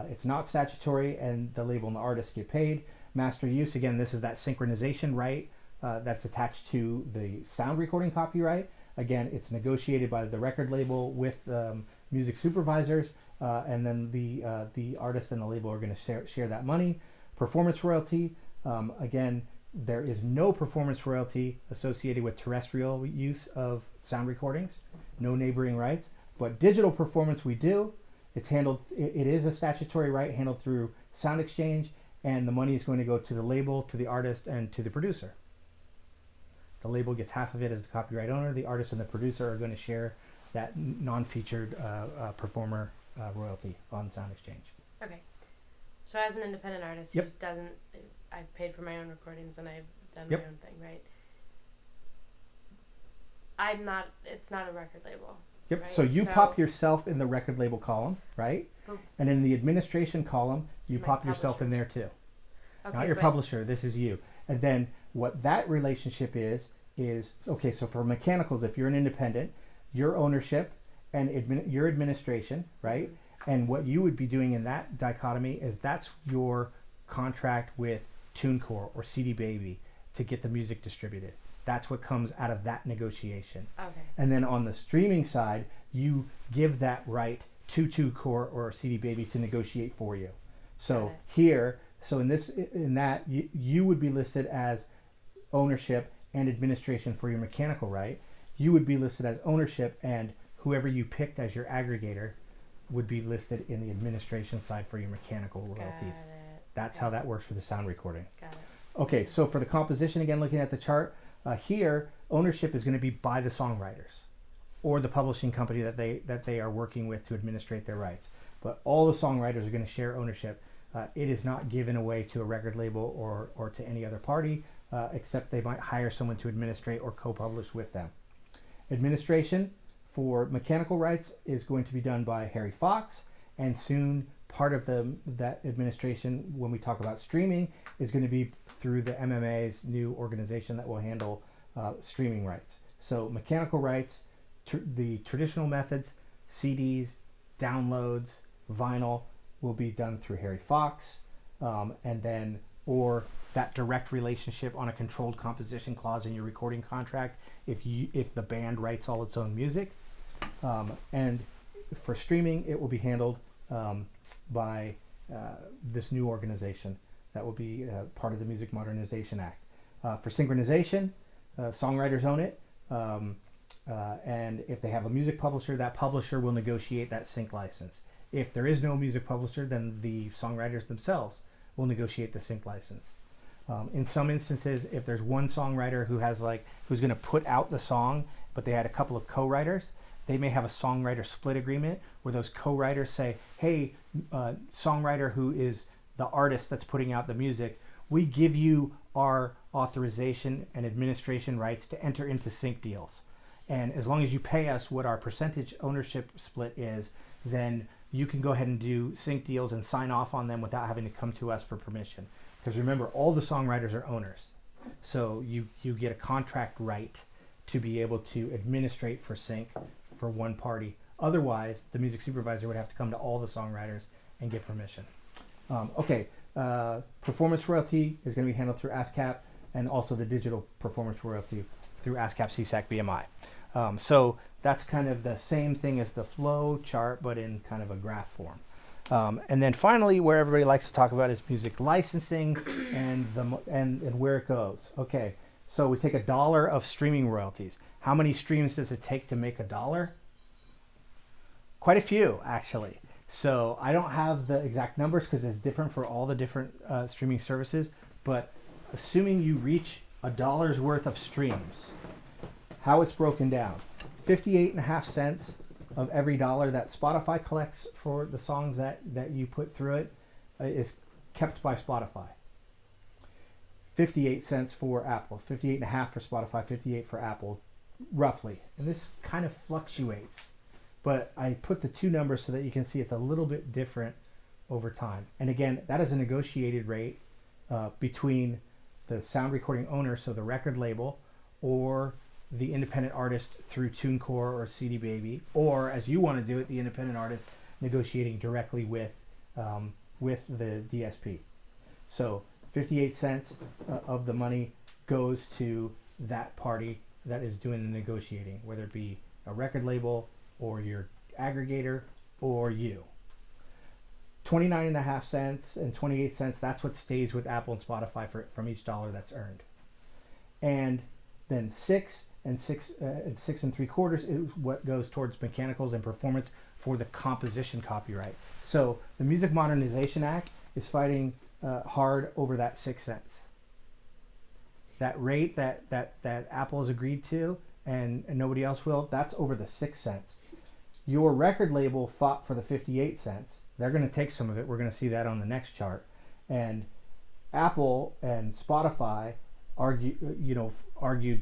It's not statutory, and the label and the artist get paid. Master use, again, this is that synchronization right that's attached to the sound recording copyright. Again, it's negotiated by the record label with music supervisors, and then the artist and the label are going to share that money. Performance royalty, again, there is no performance royalty associated with terrestrial use of sound recordings, no neighboring rights, but digital performance we do. It's handled, it is a statutory right handled through Sound Exchange, and the money is going to go to the label, to the artist, and to the producer. The label gets half of it as the copyright owner. The artist and the producer are going to share that non-featured performer royalty on Sound Exchange. Okay. So as an independent artist Yep. who doesn't, I've paid for my own recordings and I've done Yep. my own thing, right? It's not a record label. Yep. Right? So you pop yourself in the record label column, right? But And in the administration column, you My pop yourself in publisher. there too. Okay, Not your but- publisher. This is you. And then what that relationship is okay. So for mechanicals, if you're an independent, your ownership and your administration, right? And what you would be doing in that dichotomy is that's your contract with TuneCore or CD Baby to get the music distributed. That's what comes out of that negotiation. Okay. And then on the streaming side, you give that right to TuneCore or CD Baby to negotiate for you. So here, so in that, you would be listed as ownership and administration for your mechanical right. You would be listed as ownership, and whoever you picked as your aggregator would be listed in the administration side for your mechanical royalties. That's how that works for the sound recording. Got it. Okay, so for the composition, again, looking at the chart, here, ownership is going to be by the songwriters or the publishing company that they are working with to administrate their rights. But all the songwriters are going to share ownership. It is not given away to a record label or to any other party, except they might hire someone to administrate or co-publish with them. Administration for mechanical rights is going to be done by Harry Fox, and soon part of that administration, when we talk about streaming, is going to be through the MMA's new organization that will handle streaming rights. So mechanical rights, the traditional methods, CDs, downloads, vinyl, will be done through Harry Fox, and then or that direct relationship on a controlled composition clause in your recording contract if the band writes all its own music. And for streaming, it will be handled by this new organization that will be part of the Music Modernization Act. For synchronization, songwriters own it, and if they have a music publisher, that publisher will negotiate that sync license. If there is no music publisher, then the songwriters themselves will negotiate the sync license. In some instances, if there's one songwriter who's going to put out the song, but they had a couple of co-writers, they may have a songwriter split agreement where those co-writers say, hey, songwriter who is the artist that's putting out the music, we give you our authorization and administration rights to enter into sync deals. And as long as you pay us what our percentage ownership split is, then you can go ahead and do sync deals and sign off on them without having to come to us for permission. Because remember, all the songwriters are owners. So you get a contract right to be able to administrate for sync for one party. Otherwise, the music supervisor would have to come to all the songwriters and get permission. Performance royalty is going to be handled through ASCAP, and also the digital performance royalty through ASCAP CSAC BMI. So that's kind of the same thing as the flow chart, but in kind of a graph form. And then finally, where everybody likes to talk about is music licensing and where it goes. Okay, so we take $1 of streaming royalties. How many streams does it take to make $1? Quite a few, actually. So I don't have the exact numbers because it's different for all the different streaming services. But assuming you reach $1's worth of streams, how it's broken down: 58.5 cents of every dollar that Spotify collects for the songs that you put through it is kept by Spotify. 58 cents for Apple, 58.5 for Spotify, 58 for Apple, roughly. And this kind of fluctuates, but I put the two numbers so that you can see it's a little bit different over time. And again, that is a negotiated rate between the sound recording owner, so the record label, or the independent artist through TuneCore or CD Baby, or as you want to do it, the independent artist negotiating directly with the DSP. So 58 cents of the money goes to that party that is doing the negotiating, whether it be a record label or your aggregator or you. 29.5 cents and 28 cents, that's what stays with Apple and Spotify from each dollar that's earned. And then 6 and 3/4 is what goes towards mechanicals and performance for the composition copyright. So the Music Modernization Act is fighting hard over that 6 cents. that rate that Apple has agreed to and nobody else will, that's over the 6 cents. Your record label fought for the 58 cents. They're going to take some of it. We're going to see that on the next chart. And Apple and Spotify argued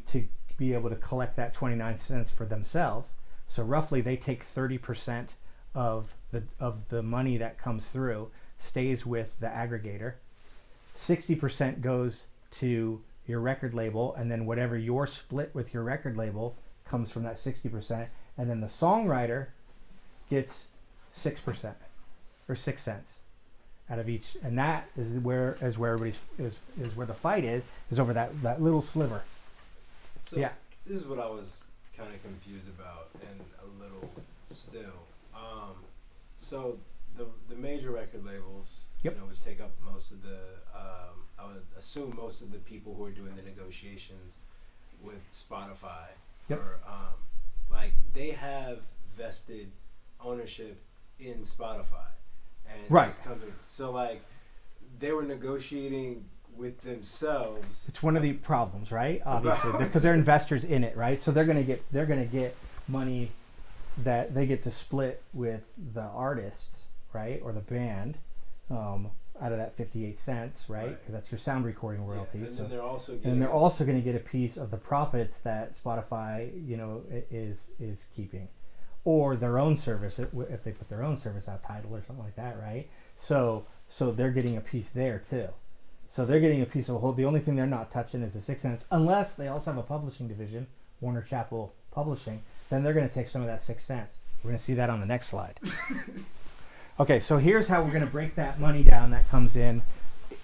to be able to collect that 29 cents for themselves. So roughly they take 30% of the money that comes through, stays with the aggregator. 60% goes to your record label, and then whatever your split with your record label comes from that 60%, and then the songwriter gets 6% or 6 cents out of each, and that is where everybody's is where the fight is over that little sliver. So yeah, this is what I was kind of confused about and a little still. So the major record labels, yep, which take up most of the, I would assume most of the people who are doing the negotiations with Spotify, yep, or like they have vested ownership in Spotify and right. these companies. So like they were negotiating with themselves. It's one of the problems, right? Obviously, because they're investors in it, right? So they're gonna get money that they get to split with the artists, right, or the band, out of that 58 cents, right? Because that's your sound recording royalty. Yeah, and so, then they're also going to get a piece of the profits that Spotify, is keeping, or their own service if they put their own service out, Tidal or something like that, right? So they're getting a piece there too. So they're getting a piece of a whole. The only thing they're not touching is the 6 cents, unless they also have a publishing division, Warner Chappell Publishing. Then they're going to take some of that 6 cents. We're going to see that on the next slide. Okay, so here's how we're going to break that money down that comes in,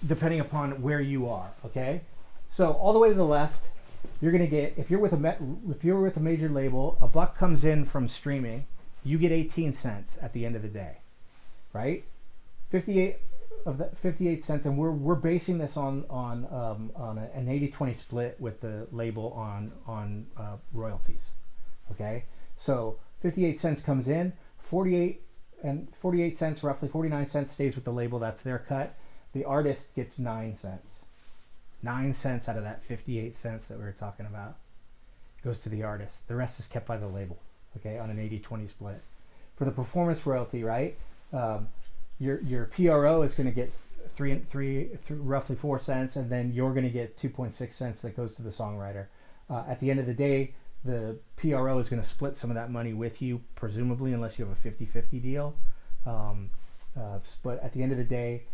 depending upon where you are. Okay, so all the way to the left, you're going to get, if you're with a major label, a buck comes in from streaming, you get 18 cents at the end of the day, right? 58 cents, and we're basing this on an 80-20 split with the label on royalties. Okay, so 58 cents comes in, 48 cents, roughly 49 cents stays with the label. That's their cut. The artist gets 9 cents. 9 cents out of that 58 cents that we were talking about goes to the artist. The rest is kept by the label. Okay, on an 80-20 split. For the performance royalty, right? Your PRO is going to get roughly 4 cents, and then you're going to get 2.6 cents that goes to the songwriter. At the end of the day, the PRO is going to split some of that money with you, presumably, unless you have a 50-50 deal. But at the end of the day,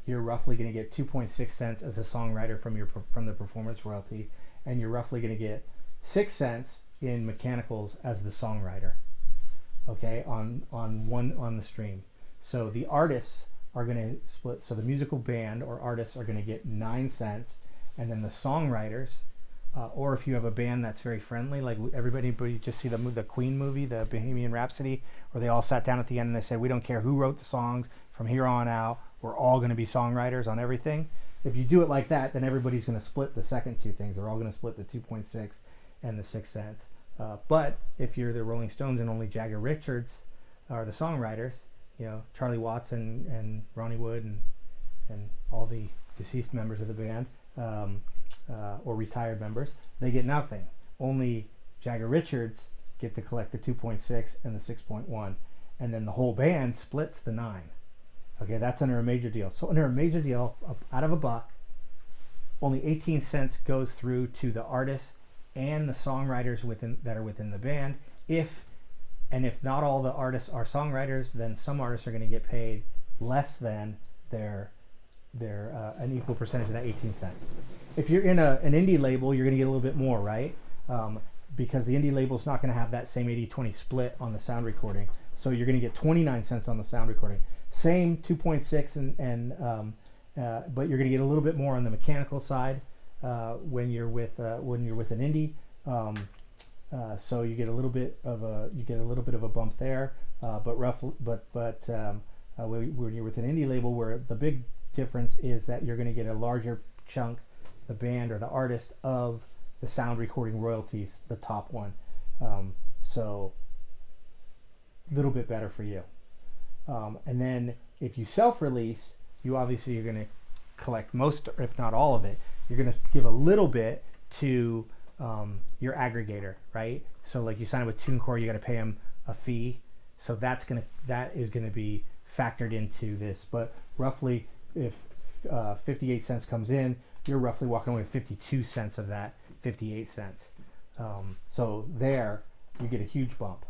you're roughly going to get 2.6 cents as a songwriter from the performance royalty, and you're roughly going to get 6 cents in mechanicals as the songwriter. Okay, on the stream. So the artists are going to split. So the musical band or artists are going to get 9 cents, and then the songwriters. Or if you have a band that's very friendly, like everybody just see the Queen movie, the Bohemian Rhapsody, where they all sat down at the end and they said, we don't care who wrote the songs from here on out, we're all going to be songwriters on everything. If you do it like that, then everybody's going to split the second two things. They're all going to split the 2.6 and the 6 cents. But if you're the Rolling Stones and only Jagger Richards are the songwriters, Charlie Watts and Ronnie Wood and all the deceased members of the band, or retired members, they get nothing. Only Jagger Richards get to collect the 2.6 and the 6.1, and then the whole band splits the 9. Okay, that's under a major deal. So under a major deal, out of a buck, only 18 cents goes through to the artists and the songwriters that are within the band. If not all the artists are songwriters, then some artists are going to get paid less than their an equal percentage of that 18 cents. If you're in an indie label, you're going to get a little bit more, right? Because the indie label's not going to have that same 80-20 split on the sound recording. So you're going to get 29 cents on the sound recording. Same 2.6 but you're going to get a little bit more on the mechanical side when you're with an indie. So you get a little bit of a bump there. But when you're with an indie label, where the big difference is that you're going to get a larger chunk, the band or the artist, of the sound recording royalties, the top one. So a little bit better for you. And then if you self-release, you're going to collect most, if not all of it. you're going to give a little bit to your aggregator, right? So like you sign up with TuneCore, you got to pay them a fee. So that is going to be factored into this. But roughly, if 58 cents comes in, you're roughly walking away with 52 cents of that 58 cents. So there, you get a huge bump.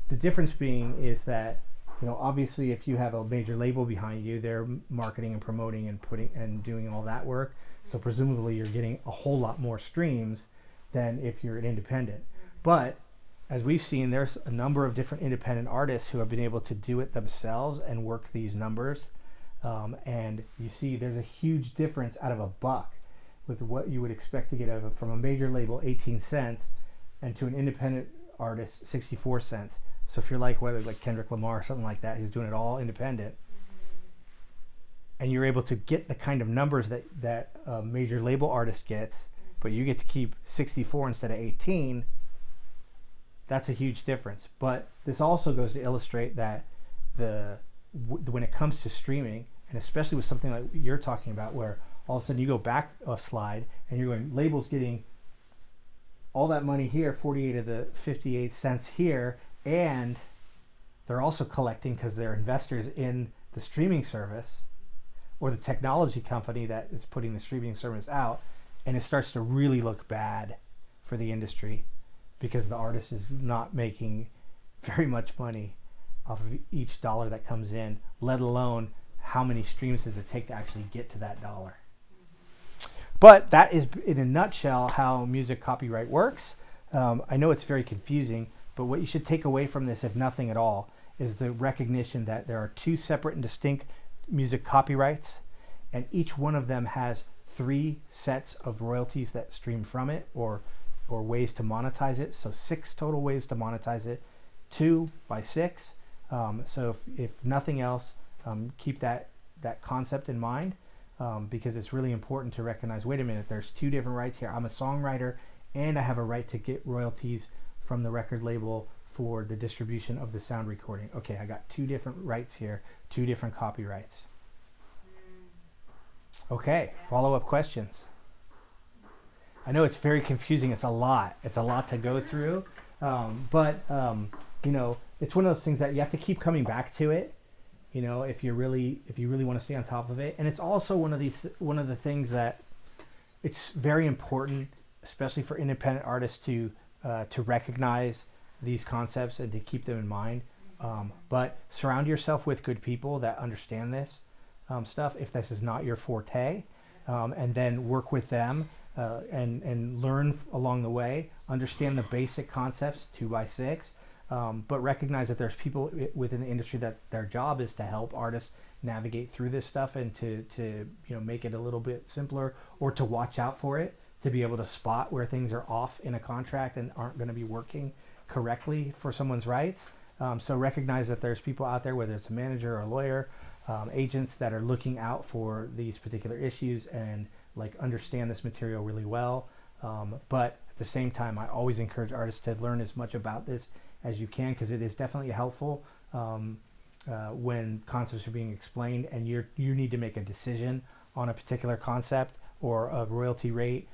The difference being is that, obviously if you have a major label behind you, they're marketing and promoting and doing all that work. So presumably you're getting a whole lot more streams than if you're an independent. But as we've seen, there's a number of different independent artists who have been able to do it themselves and work these numbers. And you see there's a huge difference out of a buck with what you would expect to get from a major label, 18 cents, and to an independent artist, 64 cents. So if you're like Kendrick Lamar or something like that, who's doing it all independent, and you're able to get the kind of numbers that a major label artist gets, but you get to keep 64 instead of 18, that's a huge difference. But this also goes to illustrate that when it comes to streaming, and especially with something like you're talking about, where all of a sudden you go back a slide and you're going, labels getting all that money here, 48 of the 58 cents here, and they're also collecting because they're investors in the streaming service or the technology company that is putting the streaming service out, and it starts to really look bad for the industry because the artist is not making very much money off of each dollar that comes in, let alone how many streams does it take to actually get to that dollar. But that is, in a nutshell, how music copyright works. I know it's very confusing, but what you should take away from this, if nothing at all, is the recognition that there are two separate and distinct music copyrights, and each one of them has 3 sets of royalties that stream from it, or ways to monetize it. So 6 total ways to monetize it, 2 by 6. So if nothing else, keep that concept in mind, because it's really important to recognize, wait a minute, there's 2 different rights here. I'm a songwriter and I have a right to get royalties from the record label for the distribution of the sound recording. Okay, I got 2 different rights here, 2 different copyrights. Okay, follow-up questions. I know it's very confusing. It's a lot to go through, but it's one of those things that you have to keep coming back to it, if you really want to stay on top of it. And it's also one of the things that it's very important, especially for independent artists, to recognize these concepts and to keep them in mind. But surround yourself with good people that understand this stuff if this is not your forte, and then work with them and learn along the way. Understand the basic concepts 2 by 6, but recognize that there's people within the industry that their job is to help artists navigate through this stuff and to make it a little bit simpler, or to watch out for it, to be able to spot where things are off in a contract and aren't going to be working correctly for someone's rights. So recognize that there's people out there, whether it's a manager or a lawyer, agents, that are looking out for these particular issues and understand this material really well. But at the same time, I always encourage artists to learn as much about this as you can, because it is definitely helpful when concepts are being explained and you need to make a decision on a particular concept or a royalty rate.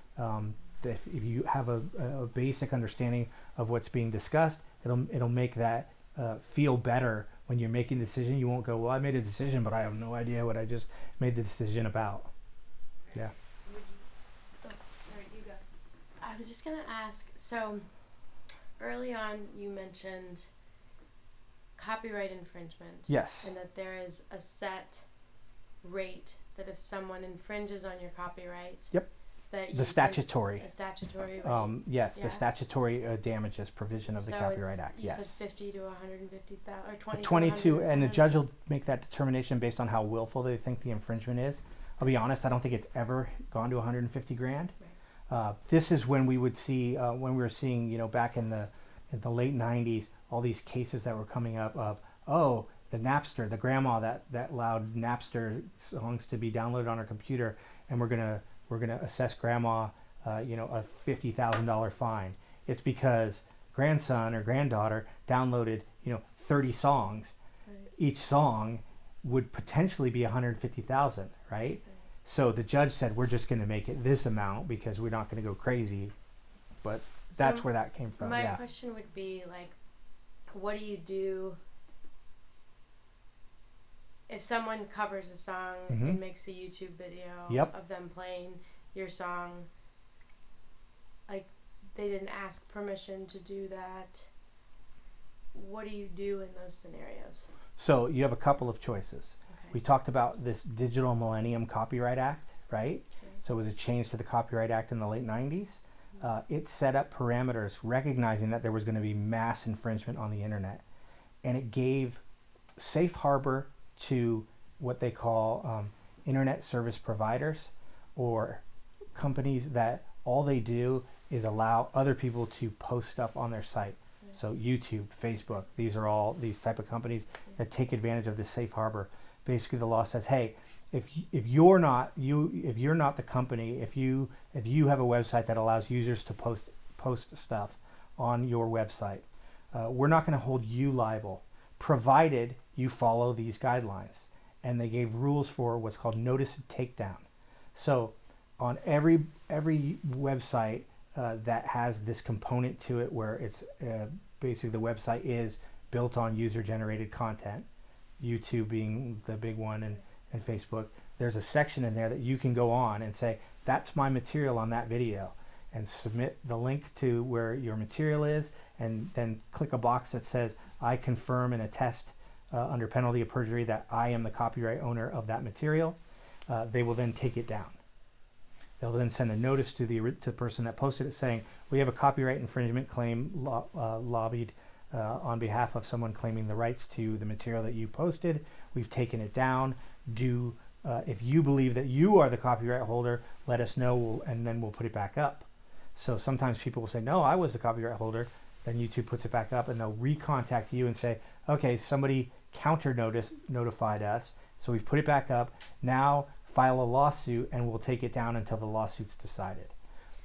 If you have a basic understanding of what's being discussed, it'll make that feel better when you're making a decision. You won't go, well, I made a decision, but I have no idea what I just made the decision about. Yeah. You go. I was just gonna ask, so early on you mentioned copyright infringement. Yes. And that there is a set rate that if someone infringes on your copyright. Yep. That the statutory. A statutory rate. Yes, yeah. The statutory damages provision of the Copyright Act. You yes. said 50 to 150,000 or 20. 22, and the judge will make that determination based on how willful they think the infringement is. I'll be honest, I don't think it's ever gone to 150 grand. Right. This is when we would see, when we were seeing, back in the late 90s, all these cases that were coming up of, the Napster, the grandma that allowed Napster songs to be downloaded on her computer, and we're gonna assess grandma, a $50,000 fine. It's because grandson or granddaughter downloaded, 30 songs. Right. Each song would potentially be 150,000, right? So the judge said, we're just going to make it this amount because we're not going to go crazy. But that's where that came from. My question would be, like, what do you do if someone covers a song and makes a YouTube video of them playing your song? Like, they didn't ask permission to do that. What do you do in those scenarios? So you have a couple of choices. Okay. We talked about this Digital Millennium Copyright Act, right? Okay. So it was a change to the Copyright Act in the late 90s. It set up parameters recognizing that there was going to be mass infringement on the internet. And it gave safe harbor to what they call internet service providers, or companies that all they do is allow other people to post stuff on their site. Yeah. So YouTube, Facebook, these are all these type of companies that take advantage of this safe harbor. Basically, the law says, hey, if you're not the company, if you have a website that allows users to post stuff on your website, we're not going to hold you liable, provided you follow these guidelines. And they gave rules for what's called notice and takedown. So on every website that has this component to it, where it's basically the website is built on user-generated content, YouTube being the big one, and Facebook, there's a section in there that you can go on and say, that's my material on that video, and submit the link to where your material is, and then click a box that says, I confirm and attest under penalty of perjury that I am the copyright owner of that material. They will then take it down. They'll then send a notice to the person that posted it saying, we have a copyright infringement claim lobbied on behalf of someone claiming the rights to the material that you posted. We've taken it down. If you believe that you are the copyright holder, let us know, and then we'll put it back up. So sometimes people will say, no, I was the copyright holder. Then YouTube puts it back up, and they'll recontact you and say, okay, somebody notified us, so we've put it back up. Now file a lawsuit, and we'll take it down until the lawsuit's decided.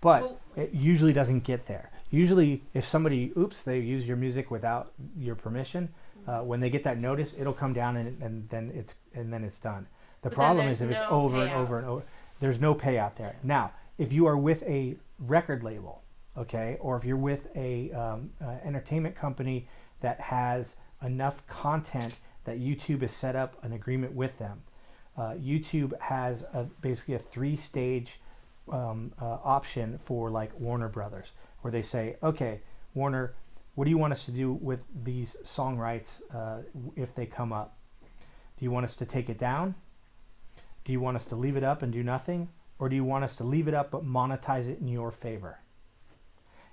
But it usually doesn't get there. Usually, if somebody, they use your music without your permission, when they get that notice, it'll come down, and then it's done. The problem is if it's over and over and over, there's no payout there. Now, if you are with a record label, okay, or if you're with a entertainment company that has enough content that YouTube has set up an agreement with them, YouTube has basically a 3-stage option for, like, Warner Brothers, where they say, okay, Warner, what do you want us to do with these song rights if they come up? Do you want us to take it down? Do you want us to leave it up and do nothing? Or do you want us to leave it up but monetize it in your favor?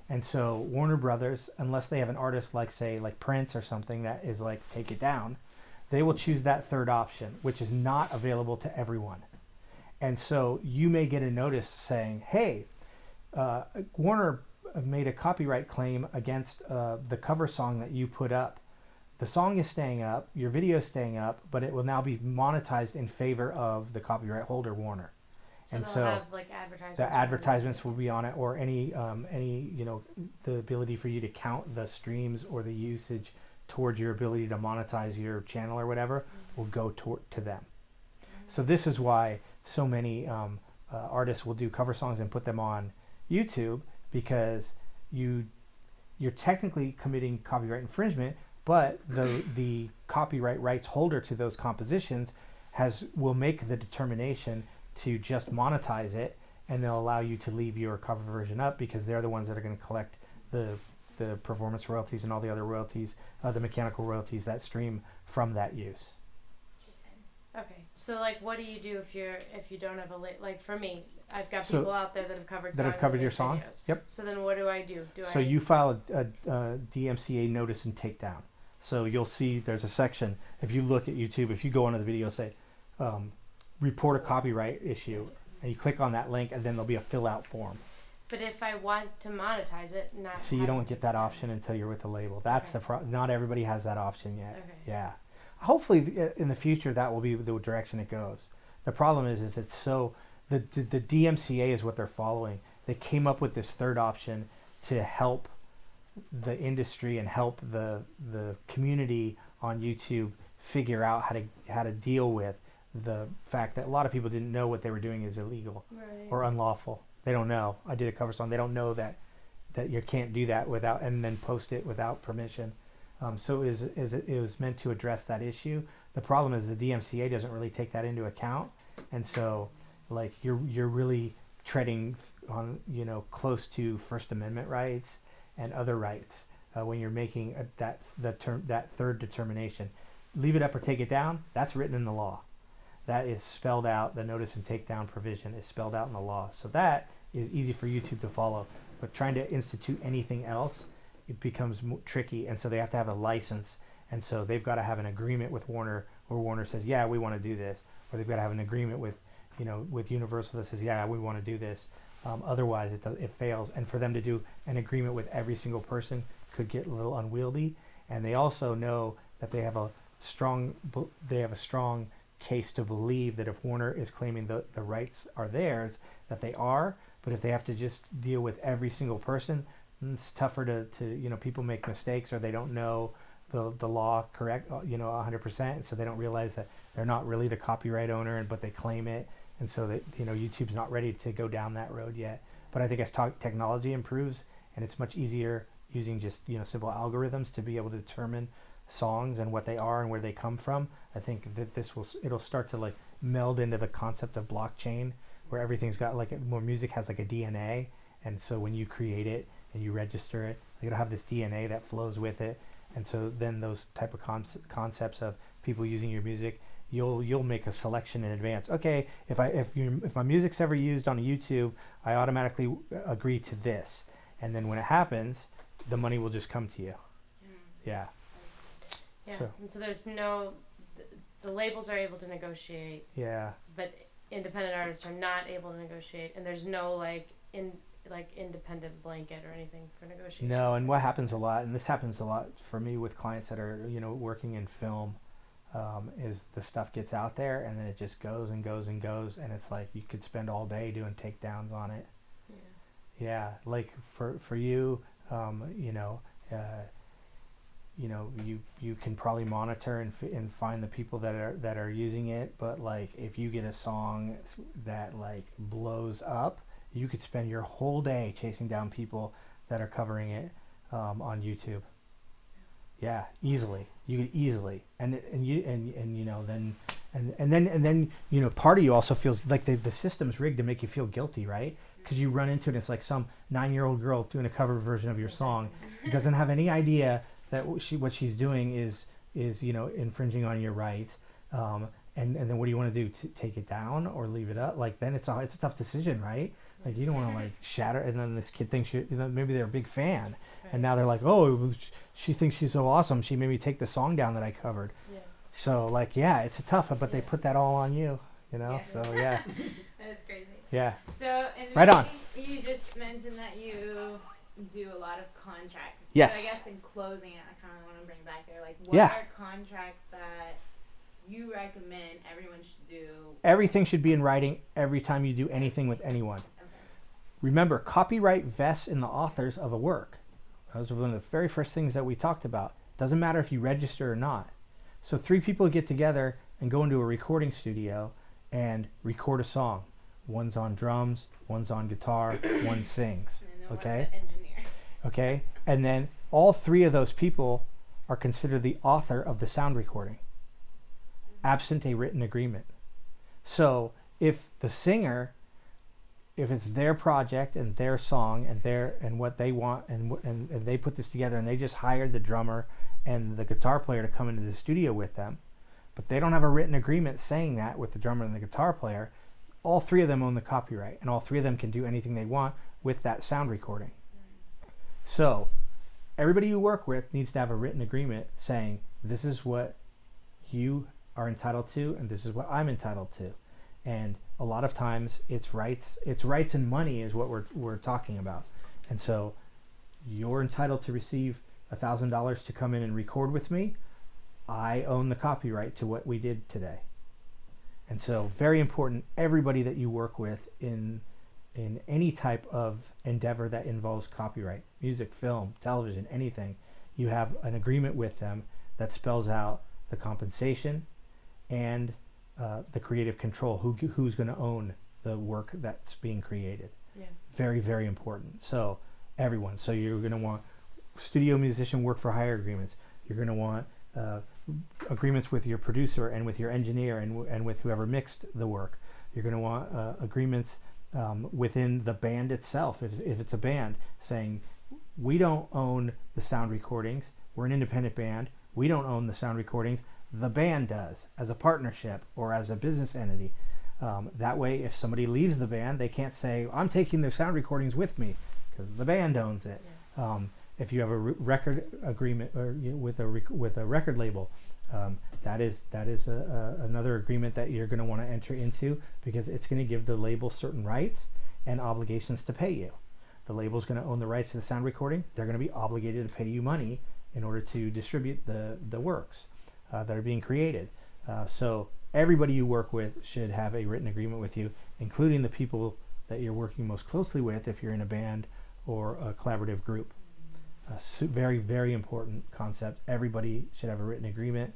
And so Warner Brothers, unless they have an artist like, say, like Prince or something that is like, take it down, they will choose that third option, which is not available to everyone. And so you may get a notice saying, hey, Warner made a copyright claim against the cover song that you put up. The song is staying up, your video is staying up, but it will now be monetized in favor of the copyright holder, Warner. So and they'll so have, like, advertisements. The advertisements will be on it, or any the ability for you to count the streams or the usage towards your ability to monetize your channel or whatever will go to them. So this is why so many artists will do cover songs and put them on YouTube, because you're technically committing copyright infringement, but the copyright rights holder to those compositions will make the determination to just monetize it, and they'll allow you to leave your cover version up, because they're the ones that are going to collect the performance royalties and all the other royalties, the mechanical royalties that stream from that use. Okay, so, like, what do you do if you don't have like, for me, I've got people out there that have covered songs, your song. Yep. So then what do I do? You file a DMCA notice and takedown. So you'll see there's a section. If you look at YouTube, if you go onto the video, say report a copyright issue, and you click on that link, and then there'll be a fill out form. But if I want to monetize it, you don't get that option until you're with the label. That's not everybody has that option yet. Okay. Yeah. Hopefully in the future that will be the direction it goes. The problem is it's so the DMCA is what they're following. They came up with this third option to help the industry and help the community on YouTube figure out how to deal with the fact that a lot of people didn't know what they were doing is illegal Right. or unlawful. They don't know. I did a cover song. They don't know that you can't do that without, and then post it without permission. So it was meant to address that issue. The problem is the DMCA doesn't really take that into account, and so like you're really treading on, you know, close to First Amendment rights and other rights when you're making that third determination. Leave it up or take it down. That's written in the law. That is spelled out. The notice and takedown provision is spelled out in the law. So that is easy for YouTube to follow. But trying to institute anything else, it becomes tricky. And so they have to have a license. And so they've got to have an agreement with Warner, where Warner says, yeah, we want to do this. Or they've got to have an agreement with, you know, with Universal that says, yeah, we want to do this. Otherwise, it fails. And for them to do an agreement with every single person could get a little unwieldy. And they also know that they have a strong case to believe that if Warner is claiming the rights are theirs, that they are. But if they have to just deal with every single person, it's tougher to you know, people make mistakes or they don't know the law correct, you know, 100%, so they don't realize that they're not really the copyright owner, but they claim it, and so that, you know, YouTube's not ready to go down that road yet. But I think as technology improves and it's much easier using just, you know, simple algorithms to be able to determine songs and what they are and where they come from, I think that it'll start to like meld into the concept of blockchain, where everything's got like more music has like a DNA, and so when you create it and you register it, it'll have this DNA that flows with it. And so then those type of concepts of people using your music, you'll make a selection in advance. Okay, if my music's ever used on YouTube, I automatically agree to this, and then when it happens, the money will just come to you. Yeah. Yeah. So. And so there's no, the labels are able to negotiate. Yeah. But independent artists are not able to negotiate, and there's no independent blanket or anything for negotiation. No, and what happens a lot, and this happens a lot for me with clients that are, you know, working in film, is the stuff gets out there and then it just goes and goes and goes, and it's like you could spend all day doing takedowns on it. Yeah, like for you, you know, you can probably monitor and find the people that are using it, but like if you get a song that like blows up, you could spend your whole day chasing down people that are covering it on YouTube. Yeah, easily. You could easily, and you know, then you know, part of you also feels like the system's rigged to make you feel guilty, right? Because you run into it, it's like some 9-year-old girl doing a cover version of your song, doesn't have any idea that what she's doing is you know, infringing on your rights. And then what do you want to do? To take it down or leave it up? Like then it's a tough decision, right? Like you don't want to like shatter. And then this kid thinks maybe they're a big fan, and now they're like, oh, she thinks she's so awesome. She made me take the song down that I covered. Yeah. So like, yeah, it's a tough, but they put that all on you, you know. Yeah. So yeah. That's crazy. Yeah. So right on. You just mentioned that you do a lot of contracts. Yes. So I guess in closing it, I kind of want to bring back there, like, what are contracts that you recommend everyone should do? Everything should be in writing every time you do anything with anyone. Okay. Remember, copyright vests in the authors of a work. Those are one of the very first things that we talked about. Doesn't matter if you register or not. So 3 people get together and go into a recording studio and record a song. One's on drums, one's on guitar, one sings. Okay? Okay? And then all 3 of those people are considered the author of the sound recording, absent a written agreement. So if the singer, if it's their project and their song and what they want and they put this together and they just hired the drummer and the guitar player to come into the studio with them, but they don't have a written agreement saying that with the drummer and the guitar player, all 3 of them own the copyright and all 3 of them can do anything they want with that sound recording. So everybody you work with needs to have a written agreement saying this is what you are entitled to and this is what I'm entitled to. And a lot of times it's rights and money is what we're talking about. And so you're entitled to receive $1,000 to come in and record with me. I own the copyright to what we did today. And so very important, everybody that you work with in any type of endeavor that involves copyright, music, film, television, anything, you have an agreement with them that spells out the compensation and the creative control. Who's going to own the work that's being created? Yeah. Very, very important. So everyone. So you're going to want studio musician work for hire agreements. You're going to want agreements with your producer and with your engineer and with whoever mixed the work. You're going to want agreements within the band itself. If it's a band, saying we don't own the sound recordings. We're an independent band. We don't own the sound recordings. The band does, as a partnership or as a business entity. That way, if somebody leaves the band, they can't say, I'm taking the sound recordings with me, because the band owns it. Yeah. If you have a record agreement or with a record label, that is another agreement that you're going to want to enter into, because it's going to give the label certain rights and obligations to pay you. The label's going to own the rights to the sound recording. They're going to be obligated to pay you money in order to distribute the works that are being created. So everybody you work with should have a written agreement with you, including the people that you're working most closely with if you're in a band or a collaborative group. Very, very important concept. Everybody should have a written agreement.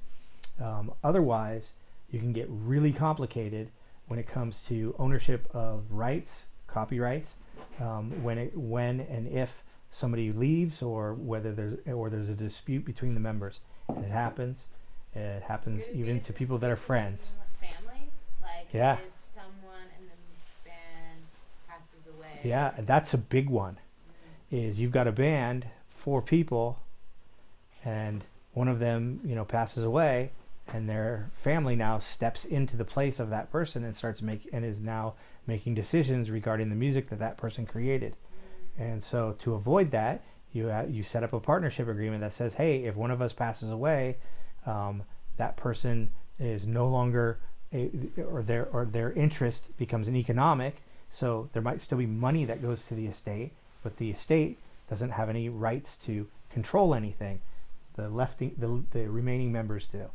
Otherwise, you can get really complicated when it comes to ownership of rights, copyrights, when and if somebody leaves, or whether there's a dispute between the members. And it happens. It happens even to people that are friends. Families, like yeah. If someone in the band passes away. Yeah, and that's a big one. Is you've got a band, 4 people, and one of them, passes away, and their family now steps into the place of that person and is now making decisions regarding the music that person created. And so to avoid that, you set up a partnership agreement that says, hey, if one of us passes away, that person is no longer their interest becomes an economic. So there might still be money that goes to the estate, but the estate doesn't have any rights to control anything. The remaining members do.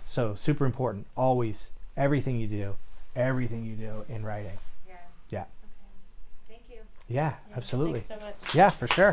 So super important. Always, everything you do in writing. Yeah. Yeah. Okay. Thank you. Yeah, absolutely. Thanks so much. Yeah, for sure.